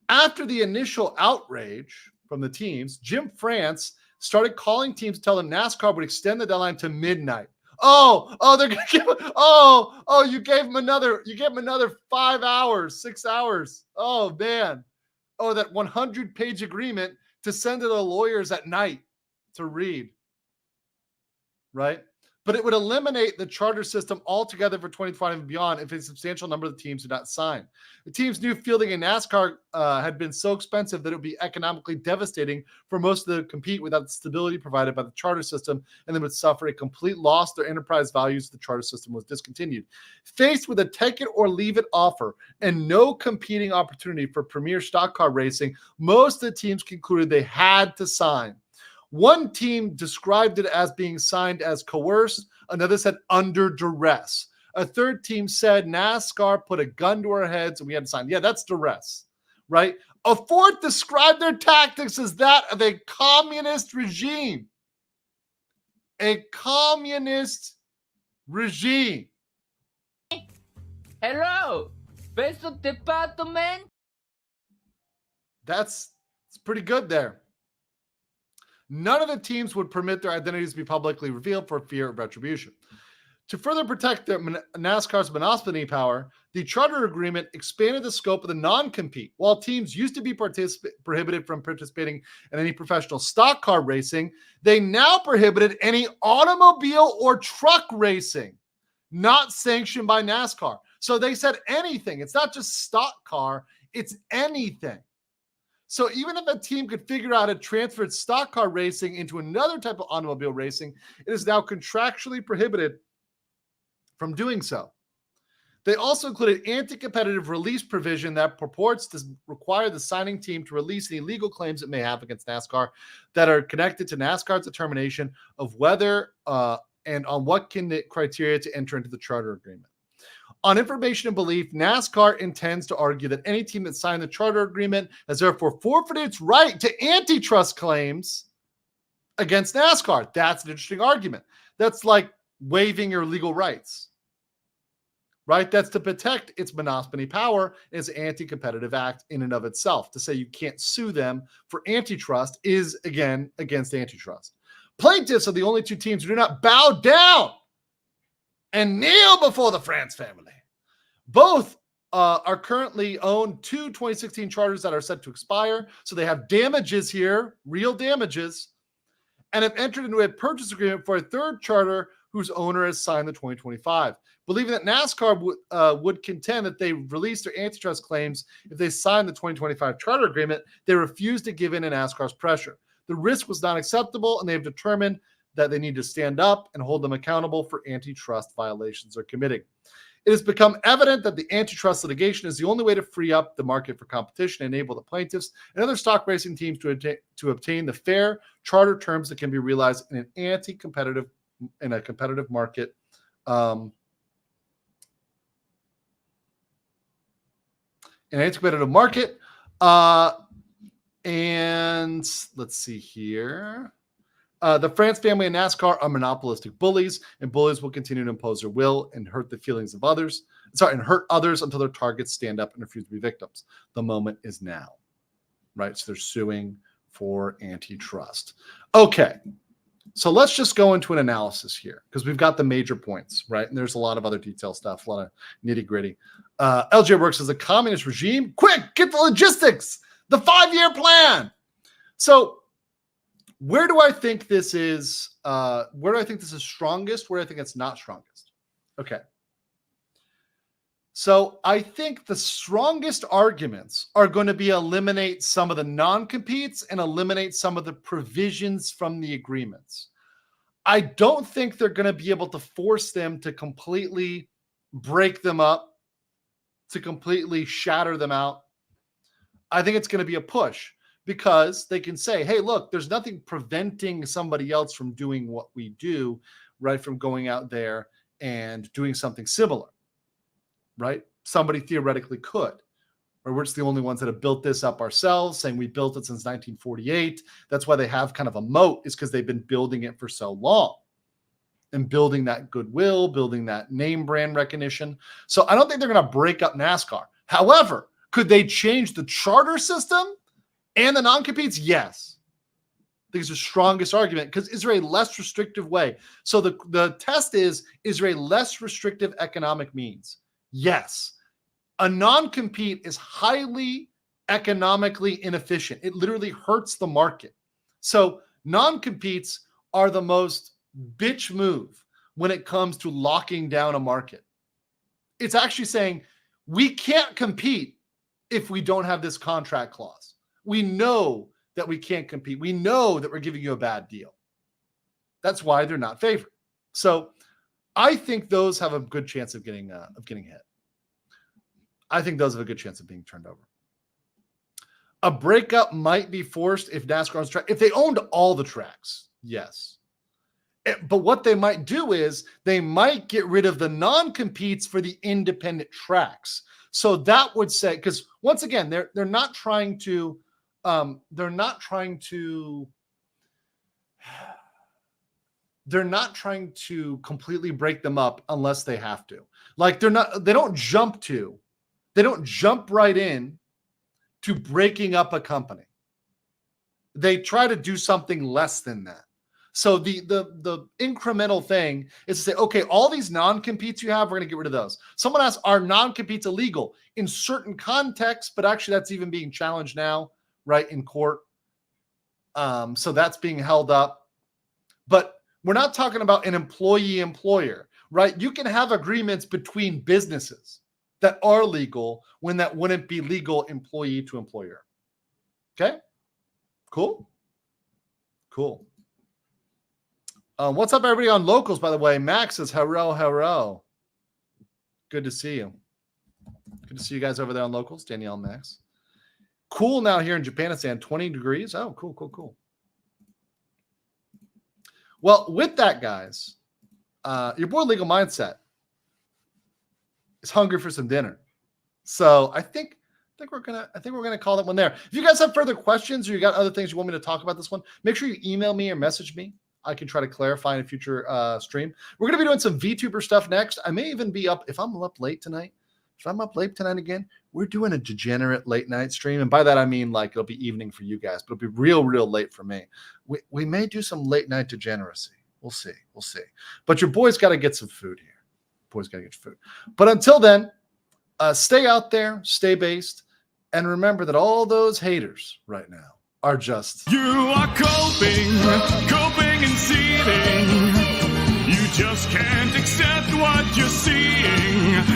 After the initial outrage from the teams, Jim France started calling teams to tell them NASCAR would extend the deadline to midnight. They're gonna give. You gave him another 5 hours, 6 hours. Oh man. Oh, that 100-page agreement to send to the lawyers at night to read. Right? But it would eliminate the charter system altogether for 2025 and beyond if a substantial number of the teams did not sign. The teams knew fielding a NASCAR had been so expensive that it would be economically devastating for most of them to compete without the stability provided by the charter system, and they would suffer a complete loss of their enterprise values if the charter system was discontinued. Faced with a take it or leave it offer and no competing opportunity for premier stock car racing, most of the teams concluded they had to sign. One team described it as being signed as coerced. Another said under duress. A third team said NASCAR put a gun to our heads and we had to sign. Yeah, that's duress, right? A fourth described their tactics as that of a communist regime. A communist regime. Hello, Peso Department. It's pretty good there. None of the teams would permit their identities to be publicly revealed for fear of retribution. To further protect their NASCAR's monopoly power, the charter agreement expanded the scope of the non-compete. While teams used to be prohibited from participating in any professional stock car racing, they now prohibited any automobile or truck racing not sanctioned by NASCAR. So they said anything. It's not just stock car, it's anything. So even if a team could figure out how to transfer its stock car racing into another type of automobile racing, it is now contractually prohibited from doing so. They also included anti-competitive release provision that purports to require the signing team to release any legal claims it may have against NASCAR that are connected to NASCAR's determination of whether and on what criteria to enter into the charter agreement. On information and belief, NASCAR intends to argue that any team that signed the charter agreement has therefore forfeited its right to antitrust claims against NASCAR. That's an interesting argument. That's like waiving your legal rights, right? That's to protect its monopoly power as an anti-competitive act in and of itself. To say you can't sue them for antitrust is, again, against antitrust. Plaintiffs are the only two teams who do not bow down and kneel before the France family. Both are currently owned two 2016 charters that are set to expire. So they have damages here, real damages, and have entered into a purchase agreement for a third charter whose owner has signed the 2025. Believing that NASCAR would contend that they released their antitrust claims if they signed the 2025 charter agreement, they refused to give in to NASCAR's pressure. The risk was not acceptable, and they have determined that they need to stand up and hold them accountable for antitrust violations they're committing. It has become evident that the antitrust litigation is the only way to free up the market for competition and enable the plaintiffs and other stock racing teams to obtain the fair charter terms that can be realized in a competitive market. An anti-competitive market. And let's see here. The France family and NASCAR are monopolistic bullies, and bullies will continue to impose their will and hurt the feelings of others. And hurt others until their targets stand up and refuse to be victims. The moment is now, right? So they're suing for antitrust. Okay, so let's just go into an analysis here because we've got the major points, right? And there's a lot of other detail stuff, a lot of nitty gritty. LJ works as a communist regime. Quick, get the logistics, the 5-year plan. So where do I think this is? Where do I think this is strongest? Where do I think it's not strongest? Okay. So I think the strongest arguments are going to be eliminate some of the non-competes and eliminate some of the provisions from the agreements. I don't think they're going to be able to force them to completely break them up, to completely shatter them out. I think it's going to be a push. Because they can say, hey, look, there's nothing preventing somebody else from doing what we do, right? From going out there and doing something similar, right? Somebody theoretically could. Or we're just the only ones that have built this up ourselves, saying we built it since 1948. That's why they have kind of a moat, is because they've been building it for so long. And building that goodwill, building that name brand recognition. So I don't think they're going to break up NASCAR. However, could they change the charter system? And the non-competes, yes. think it's the strongest argument because is there a less restrictive way? So the test is there a less restrictive economic means? Yes. A non-compete is highly economically inefficient. It literally hurts the market. So non-competes are the most bitch move when it comes to locking down a market. It's actually saying we can't compete if we don't have this contract clause. We know that we can't compete. We know that we're giving you a bad deal. That's why they're not favored. So I think those have a good chance of getting hit. I think those have a good chance of being turned over. A breakup might be forced if NASCAR owns track. If they owned all the tracks, yes. But what they might do is they might get rid of the non-competes for the independent tracks. So that would say, because once again, they're not trying to completely break them up unless they have to. Like they don't jump right in to breaking up a company. They try to do something less than that. So the incremental thing is to say, okay, all these non-competes you have, we're going to get rid of those. Someone asked, are non-competes illegal? In certain contexts, but actually that's even being challenged now, right, in court. So that's being held up. But we're not talking about an employee-employer, right? You can have agreements between businesses that are legal when that wouldn't be legal employee to employer. Okay? Cool? Cool. What's up, everybody on locals, by the way? Max says, hello. Good to see you. Good to see you guys over there on locals, Danielle and Max. Cool now here in Japanistan, 20 degrees. Oh, cool. Well, with that, guys, your boy Legal Mindset is hungry for some dinner. So I think we're gonna call that one there. If you guys have further questions or you got other things you want me to talk about this one, make sure you email me or message me. I can try to clarify in a future stream. We're going to be doing some VTuber stuff next. I may even be up, if I'm up late tonight, again, we're doing a degenerate late night stream. And by that, I mean like it'll be evening for you guys, but it'll be real late for me. We may do some late night degeneracy. We'll see. But your boy's got to get some food here. But until then, stay out there, stay based, and remember that all those haters right now are just... You are coping and seething. You just can't accept what you're seeing.